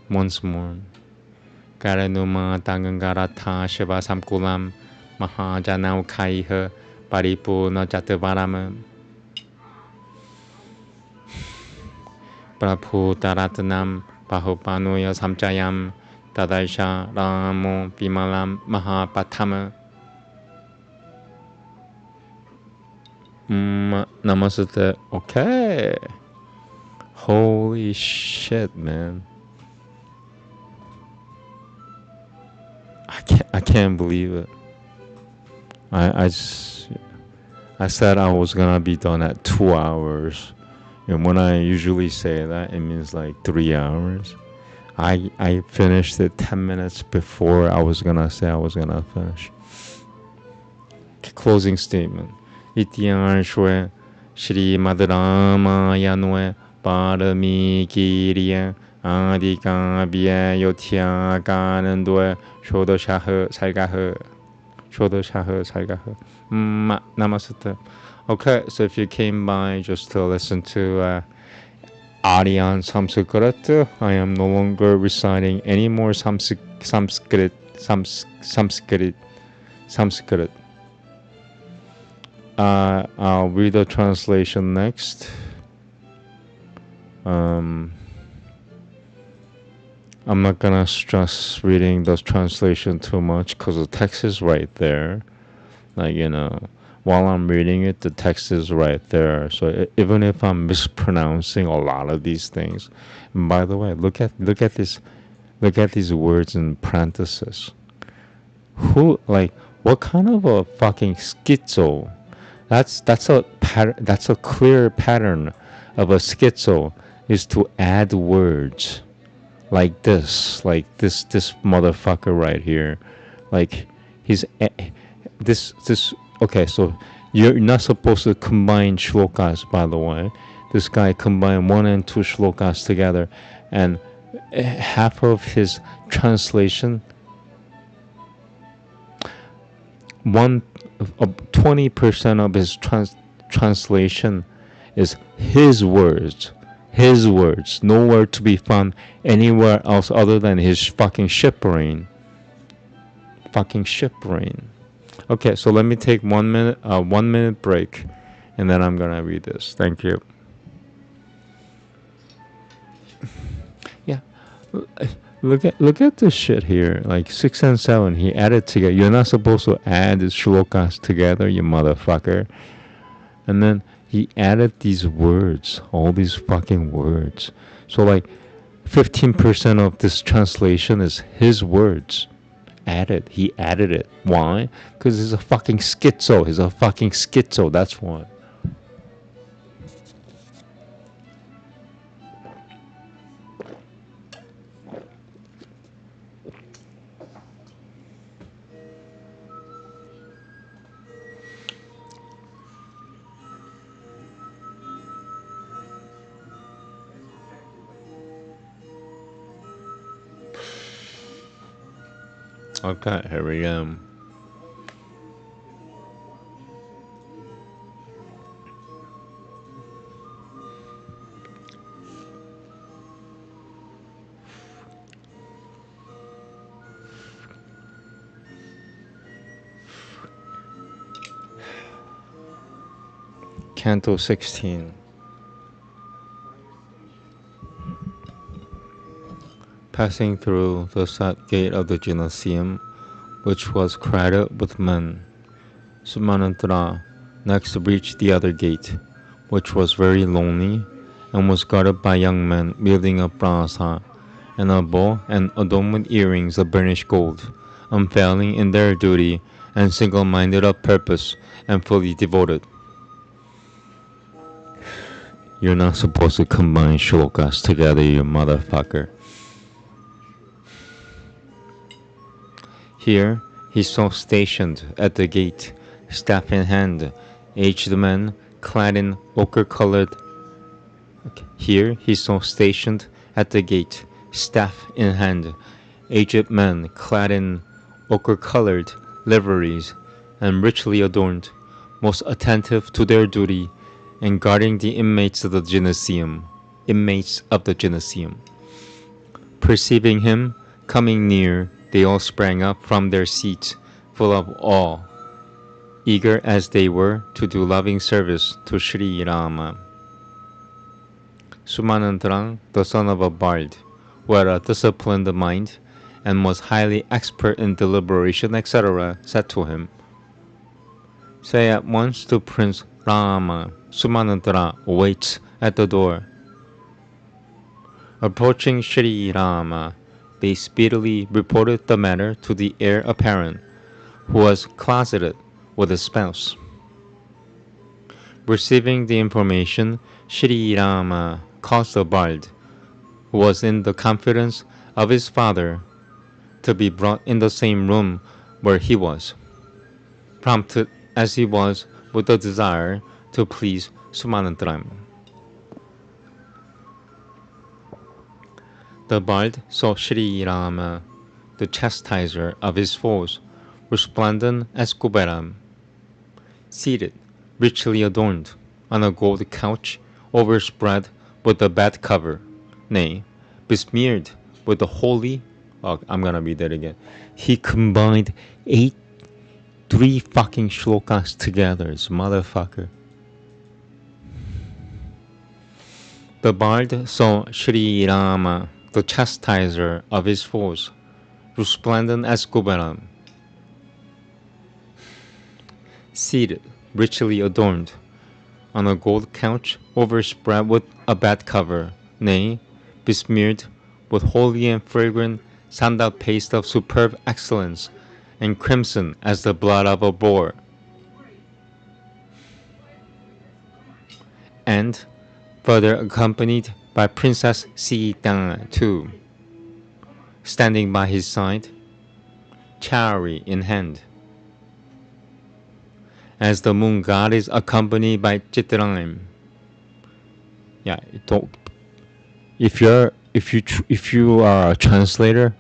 Once more. Karanuma Tangangarata Shiva Samkulam Mahajanau Kaiha Paripurna Jatavaram. Prabhutaratanam Pahupanuya Samchayam Tadaisha Ramo Vimalam Mahapatama. Namaste. Okay. Holy shit, man. I can't believe it. I said I was gonna be done at 2 hours. And when I usually say that, it means like 3 hours. I finished it 10 minutes before I was gonna say I was gonna finish. Closing statement. Ityashwe Shrimad Ramayanoe Parami Kiriya Adikabhya Yotya Ganandwe Shodoshaha Salgaha. Namaste. Okay, so if you came by just to listen to Aryan Sanskrit, I am no longer reciting any more Sanskrit. I'll read the translation next. I'm not gonna stress reading the translation too much because the text is right there. Like, you know, while I'm reading it, the text is right there. So even if I'm mispronouncing a lot of these things, and by the way, look at these words in parentheses. What kind of a fucking schizo? That's a clear pattern of a schizo, is to add words like this motherfucker right here. Like he's this. Okay, so you're not supposed to combine shlokas, by the way. This guy combined 1 and 2 shlokas together, and half of his translation, 20% of his translation is his words, nowhere to be found anywhere else other than his fucking ship brain. Okay, so let me take 1 minute break, and then I'm gonna read this. Thank you. Yeah, look at this shit here. Like 6 and 7, he added together. You're not supposed to add these shlokas together, you motherfucker. And then he added these words, all these fucking words. So like 15% of this translation is his words. He added it. Why? Because he's a fucking schizo. That's why. Okay, here we go. Canto 16. Passing through the south gate of the gymnasium, which was crowded with men, Sumanantra next reached the other gate, which was very lonely and was guarded by young men wielding a brasa and a bow and adorned with earrings of burnished gold, unfailing in their duty and single-minded of purpose and fully devoted. You're not supposed to combine shlokas together, you motherfucker. Here he saw stationed at the gate, staff in hand, aged men clad in ochre-colored. Here he saw stationed at the gate, staff in hand, aged men clad in ochre-colored liveries, and richly adorned, most attentive to their duty, and guarding the inmates of the gymnasium. Perceiving him coming near, they all sprang up from their seats, full of awe, eager as they were to do loving service to Sri Rama. Sumanantarang, the son of a bard, who had a disciplined mind and was highly expert in deliberation, etc., said to him, "Say at once to Prince Rama, Sumanantara waits at the door." Approaching Sri Rama, they speedily reported the matter to the heir apparent, who was closeted with his spouse. Receiving the information, Sri Rama caused the bard, who was in the confidence of his father, to be brought in the same room where he was, prompted as he was with the desire to please Sumanantram. The bard saw Sri Rama, the chastiser of his foes, resplendent as Kuberam, seated, richly adorned, on a gold couch overspread with a bed cover, nay, besmeared with the holy. I'm gonna read that again. He combined 3 fucking shlokas together, this motherfucker. The bard saw Sri Rama, the chastiser of his foes, resplendent as Kuberam, seated, richly adorned, on a gold couch overspread with a bed cover, nay, besmeared with holy and fragrant sandal paste of superb excellence, and crimson as the blood of a boar. And further accompanied by Princess Sita too, standing by his side, chari in hand. As the moon god is accompanied by Chitraim. Yeah, don't. If you are a translator,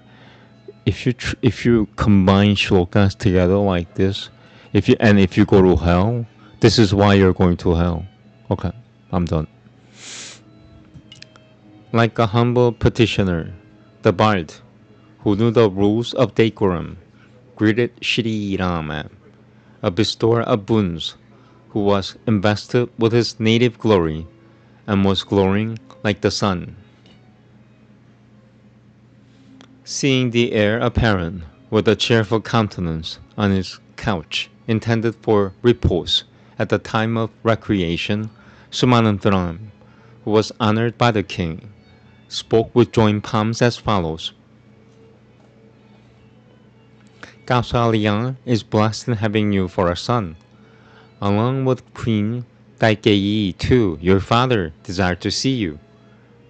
if you combine shlokas together like this, if you go to hell, this is why you're going to hell. Okay, I'm done. Like a humble petitioner, the bard, who knew the rules of decorum, greeted Sri Rama, a bestower of boons, who was invested with his native glory and was glowing like the sun. Seeing the heir apparent with a cheerful countenance on his couch intended for repose at the time of recreation, Sumanantram, who was honored by the king, spoke with joined palms as follows. Kausalya is blessed in having you for a son. Along with Queen Kaikeyi too, your father desired to see you.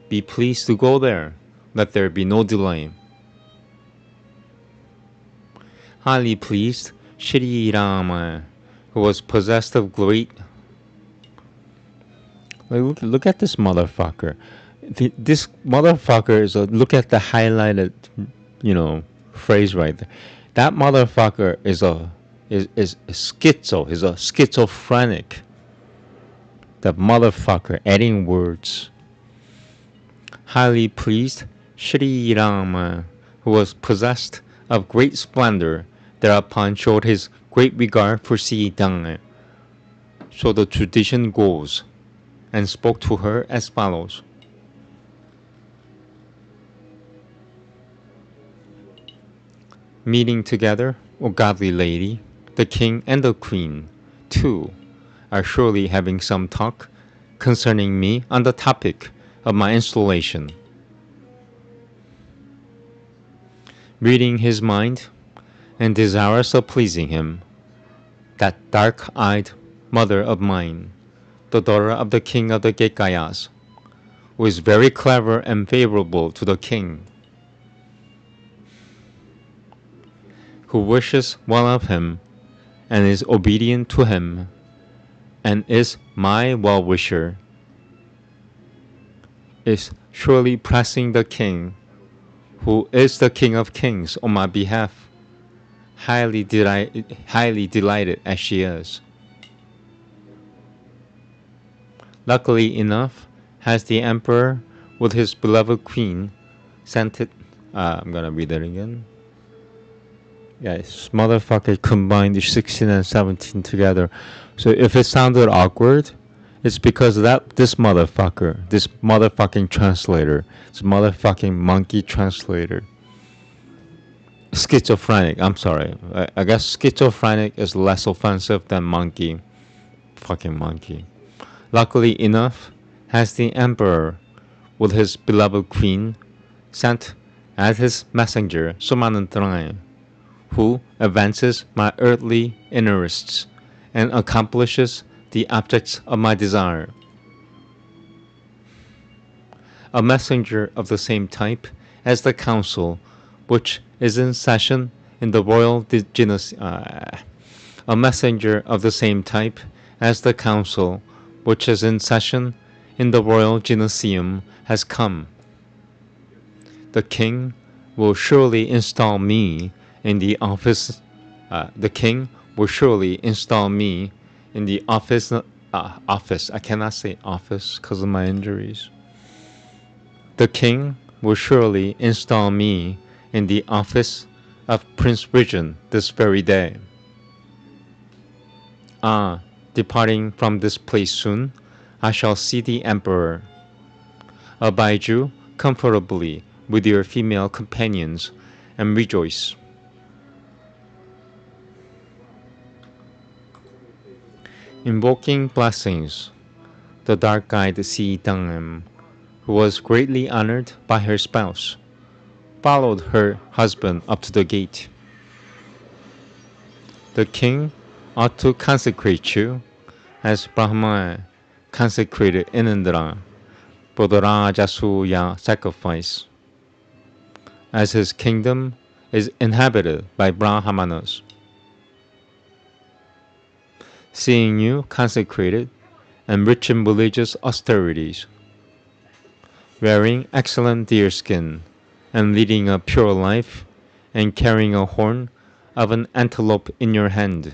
Be pleased to go there. Let there be no delay. Highly pleased, Sri Rama, who was possessed of great... Look at this motherfucker. This motherfucker is look at the highlighted, phrase right there. That motherfucker is schizo. He's a schizophrenic. The motherfucker adding words. Highly pleased, Sri Rama, who was possessed of great splendor, thereupon showed his great regard for Sita. So the tradition goes, and spoke to her as follows. Meeting together, O godly lady, the king and the queen, too, are surely having some talk concerning me on the topic of my installation. Reading his mind and desirous of pleasing him, that dark-eyed mother of mine, the daughter of the king of the Gekayas, who is very clever and favorable to the king, who wishes well of him and is obedient to him, and is my well-wisher, is surely pressing the king, who is the King of Kings, on my behalf, highly delighted as she is. Luckily enough, has the emperor with his beloved queen sent it. I'm gonna read it again. Yes, motherfucker combined the 16 and 17 together. So if it sounded awkward, it's because this motherfucking translator, this motherfucking monkey translator, schizophrenic. I'm sorry. I guess schizophrenic is less offensive than monkey. Fucking monkey. Luckily enough, has the emperor, with his beloved queen, sent as his messenger Sumanantrayan, who advances my earthly interests and accomplishes the objects of my desire. A messenger of the same type as the council, which is in session in the royal a messenger of the same type as the council, which is in session in the royal gymnasium, has come. The king will surely install me in the office. The king will surely install me in the office. Office. I cannot say office because of my injuries. The king will surely install me in the office of Prince Regent this very day. Departing from this place soon, I shall see the emperor. Abide you comfortably with your female companions and rejoice. Invoking blessings, the dark-eyed Si Dangam, who was greatly honored by her spouse, followed her husband up to the gate. The king ought to consecrate you as Brahma consecrated Inindra for the Rajasuya sacrifice, as his kingdom is inhabited by Brahmanas. Seeing you consecrated and rich in religious austerities, wearing excellent deerskin and leading a pure life and carrying a horn of an antelope in your hand,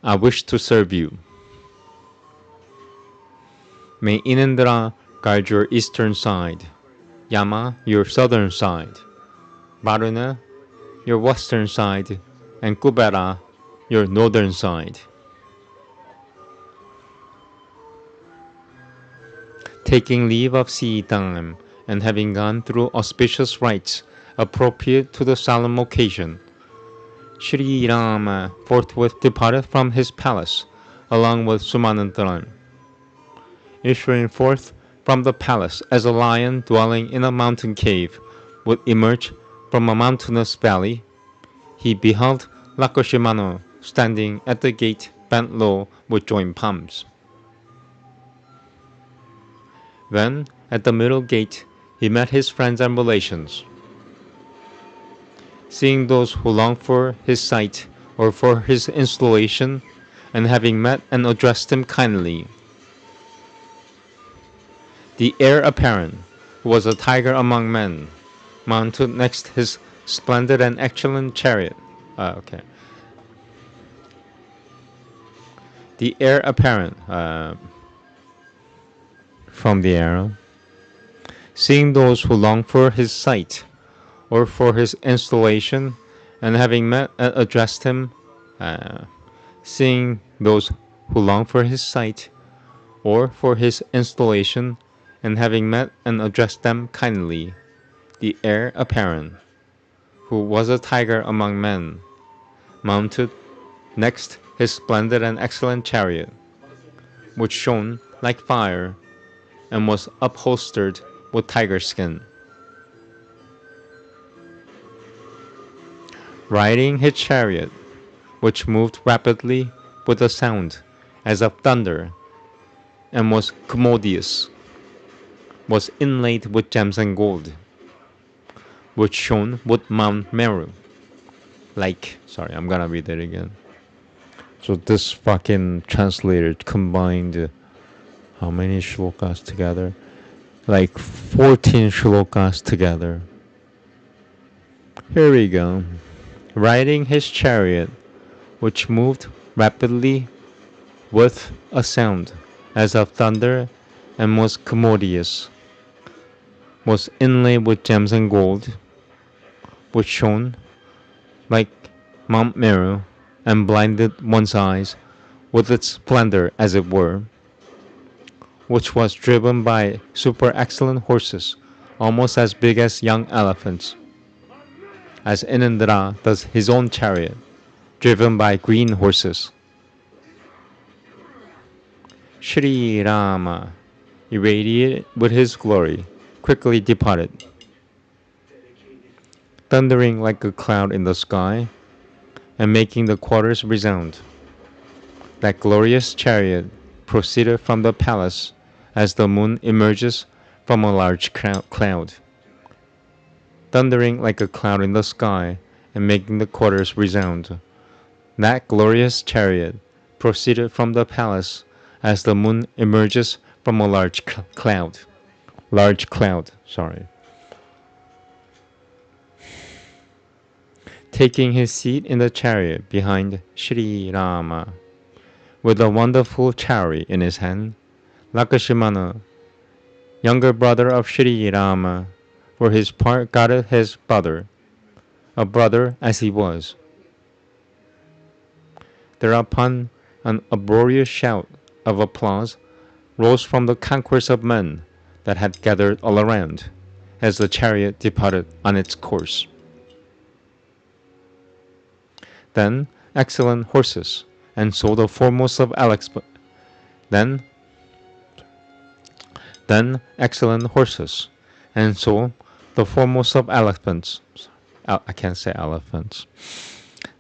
I wish to serve you. May Inindra guard your eastern side, Yama your southern side, Varuna your western side, and Kubera your northern side. Taking leave of Sitam and having gone through auspicious rites appropriate to the solemn occasion, Sri Rama forthwith departed from his palace along with Sumanantran. Issuing forth from the palace as a lion dwelling in a mountain cave would emerge from a mountainous valley, he beheld Lakshmana standing at the gate bent low with joined palms. When, at the middle gate, he met his friends and relations. Seeing those who longed for his sight or for his installation, and having met and addressed him kindly, the heir apparent, who was a tiger among men, mounted next his splendid and excellent chariot. The heir apparent from the arrow. Seeing those who long for his sight or for his installation, and having met and addressed him, seeing those who long for his sight or for his installation, and having met and addressed them kindly, the heir apparent, who was a tiger among men, mounted next his splendid and excellent chariot, which shone like fire and was upholstered with tiger skin. Riding his chariot, which moved rapidly with a sound as of thunder and was commodious, was inlaid with gems and gold, which shone with Mount Meru. I'm gonna read it again. So this fucking translator combined how many shlokas together? Like 14 shlokas together. Here we go. riding his chariot, which moved rapidly with a sound as of thunder and was commodious, was inlaid with gems and gold, which shone like Mount Meru and blinded one's eyes with its splendor as it were, which was driven by super excellent horses, almost as big as young elephants, as Inindra does his own chariot, driven by green horses. Shri Rama, irradiated with his glory, quickly departed. Thundering like a cloud in the sky, and making the quarters resound. That glorious chariot proceeded from the palace as the moon emerges from a large cloud. Thundering like a cloud in the sky, and making the quarters resound. That glorious chariot proceeded from the palace as the moon emerges from a large cloud. Taking his seat in the chariot behind Shri Rama, with a wonderful chariot in his hand, Lakshmana, younger brother of Shri Rama, for his part guided his brother, a brother as he was. Thereupon an uproarious shout of applause rose from the concourse of men that had gathered all around, as the chariot departed on its course. Then excellent horses, and so the foremost of Then excellent horses, and so the foremost of elephants. I can't say elephants.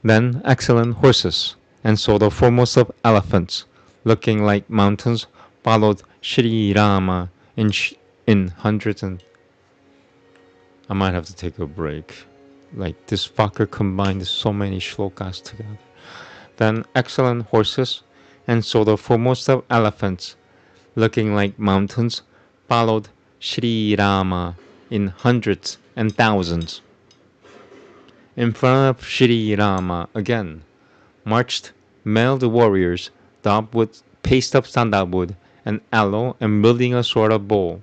Then excellent horses, and so the foremost of elephants, looking like mountains, followed Shri Rama in hundreds and. I might have to take a break. Like this fucker combined so many shlokas together. Then excellent horses, and so the foremost of elephants, looking like mountains, followed Shri Rama in hundreds and thousands. In front of Shri Rama again marched mailed warriors daubed with paste of sandalwood and aloe and wielding a sort of bow.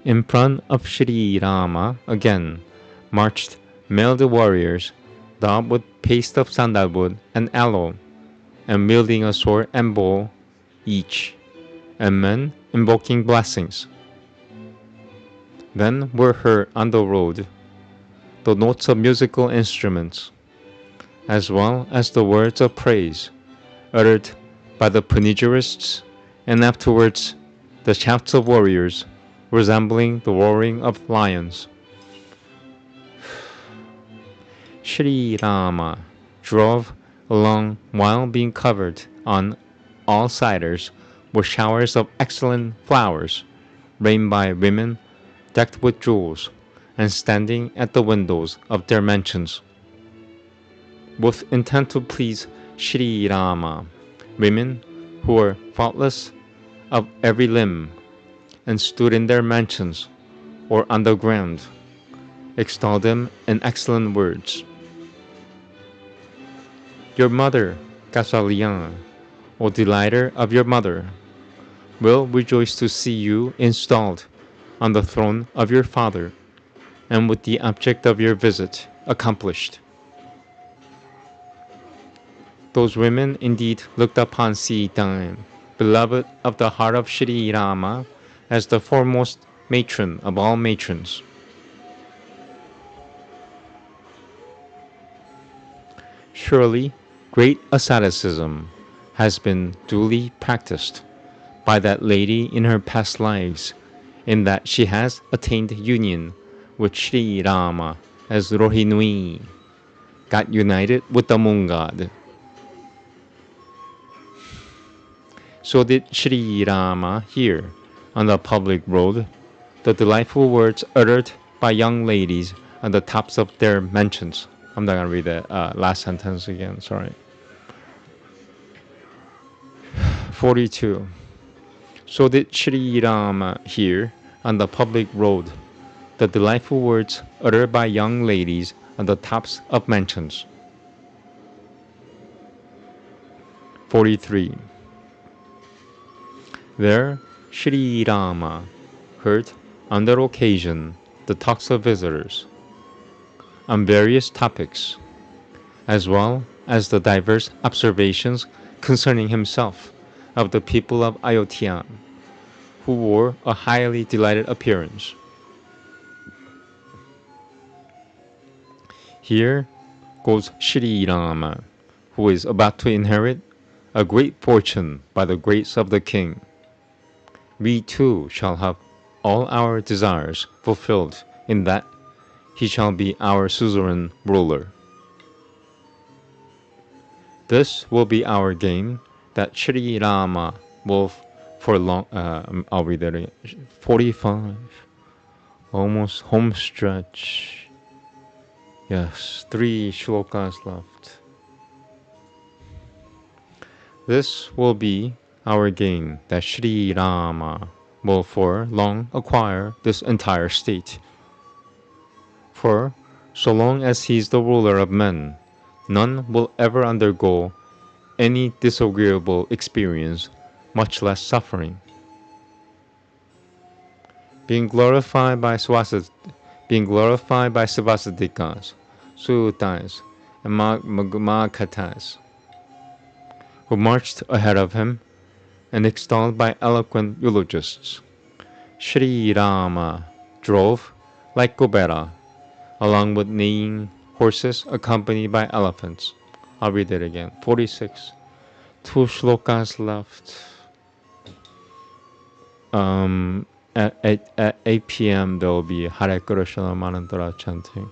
In front of Shri Rama again marched mailed warriors daubed with paste of sandalwood and aloe, and wielding a sword and bow each, and men invoking blessings. Then were heard on the road the notes of musical instruments, as well as the words of praise uttered by the panegyrists, and afterwards the shouts of warriors resembling the roaring of lions. Shri Rama drove along while being covered on all sides with showers of excellent flowers, rained by women decked with jewels, and standing at the windows of their mansions. With intent to please Shri Rama, women who were faultless of every limb, and stood in their mansions or on the ground, extolled him in excellent words. Your mother, Kausalya, O delighter of your mother, will rejoice to see you installed on the throne of your father, and with the object of your visit accomplished. Those women indeed looked upon Sita, beloved of the heart of Shri Rama, as the foremost matron of all matrons. Surely great asceticism has been duly practiced by that lady in her past lives, in that she has attained union with Shri Rama as Rohinui, got united with the moon god. So did Shri Rama here on the public road the delightful words uttered by young ladies on the tops of their mansions. I'm not going to read the last sentence again, sorry. 42. So did Shri Rama here on the public road the delightful words uttered by young ladies on the tops of mansions. 43. There, Sri Rama heard on that occasion the talks of visitors on various topics, as well as the diverse observations concerning himself of the people of Ayodhya, who wore a highly delighted appearance. Here goes Sri Rama, who is about to inherit a great fortune by the grace of the king. We too shall have all our desires fulfilled in that he shall be our suzerain ruler. This will be our gain, that Sri Rama will for long, I'll read that again. 45, almost home stretch. Yes, 3 shlokas left. This will be our gain, that Sri Rama will for long acquire this entire state. For so long as he is the ruler of men, none will ever undergo any disagreeable experience, much less suffering. Being glorified by Svasadikas, Sutas, and Maghatas, who marched ahead of him, and extolled by eloquent eulogists, Sri Rama drove like Kubera, along with neighing horses accompanied by elephants. I'll read it again. 46. 2 shlokas left. At 8 p.m. there will be Hare Krishna Manantara chanting.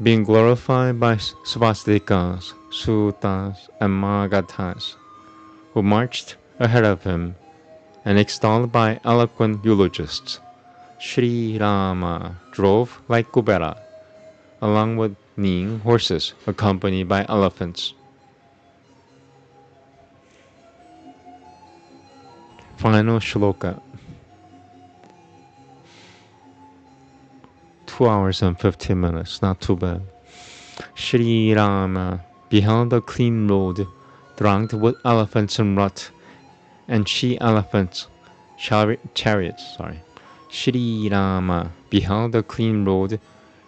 Being glorified by Svasdikas, Sutas, and Magathas, who marched ahead of him, and extolled by eloquent eulogists, Sri Rama drove like Kubera, along with neighing horses accompanied by elephants. Final shloka. 2 hours and 15 minutes, not too bad. Sri Rama beheld a clean road thronged with elephants and rut, and she-elephants, chariots. Sri Rama beheld a clean road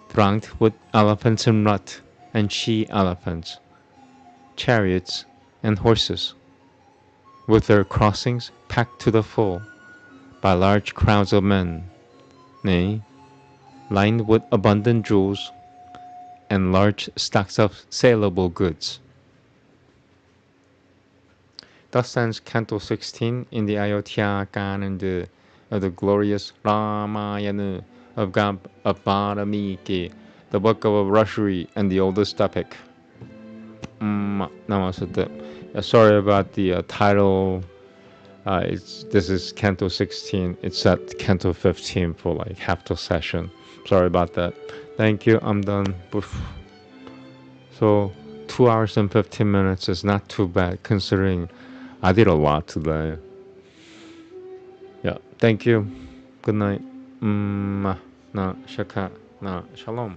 thronged with elephants and rut, and she-elephants, chariots, and horses, with their crossings packed to the full by large crowds of men, nay, lined with abundant jewels and large stocks of saleable goods. Thus ends Canto 16 in the Ayodhya Canon of the glorious Ramayana of Varamiki, the book of Rashri and the oldest epic. Namaste. Sorry about the title. This is Canto 16. It's at Canto 15 for like half the session. Sorry about that. Thank you. I'm done. So 2 hours and 15 minutes is not too bad considering I did a lot today. Yeah. Thank you. Good night. Na shaka na shalom.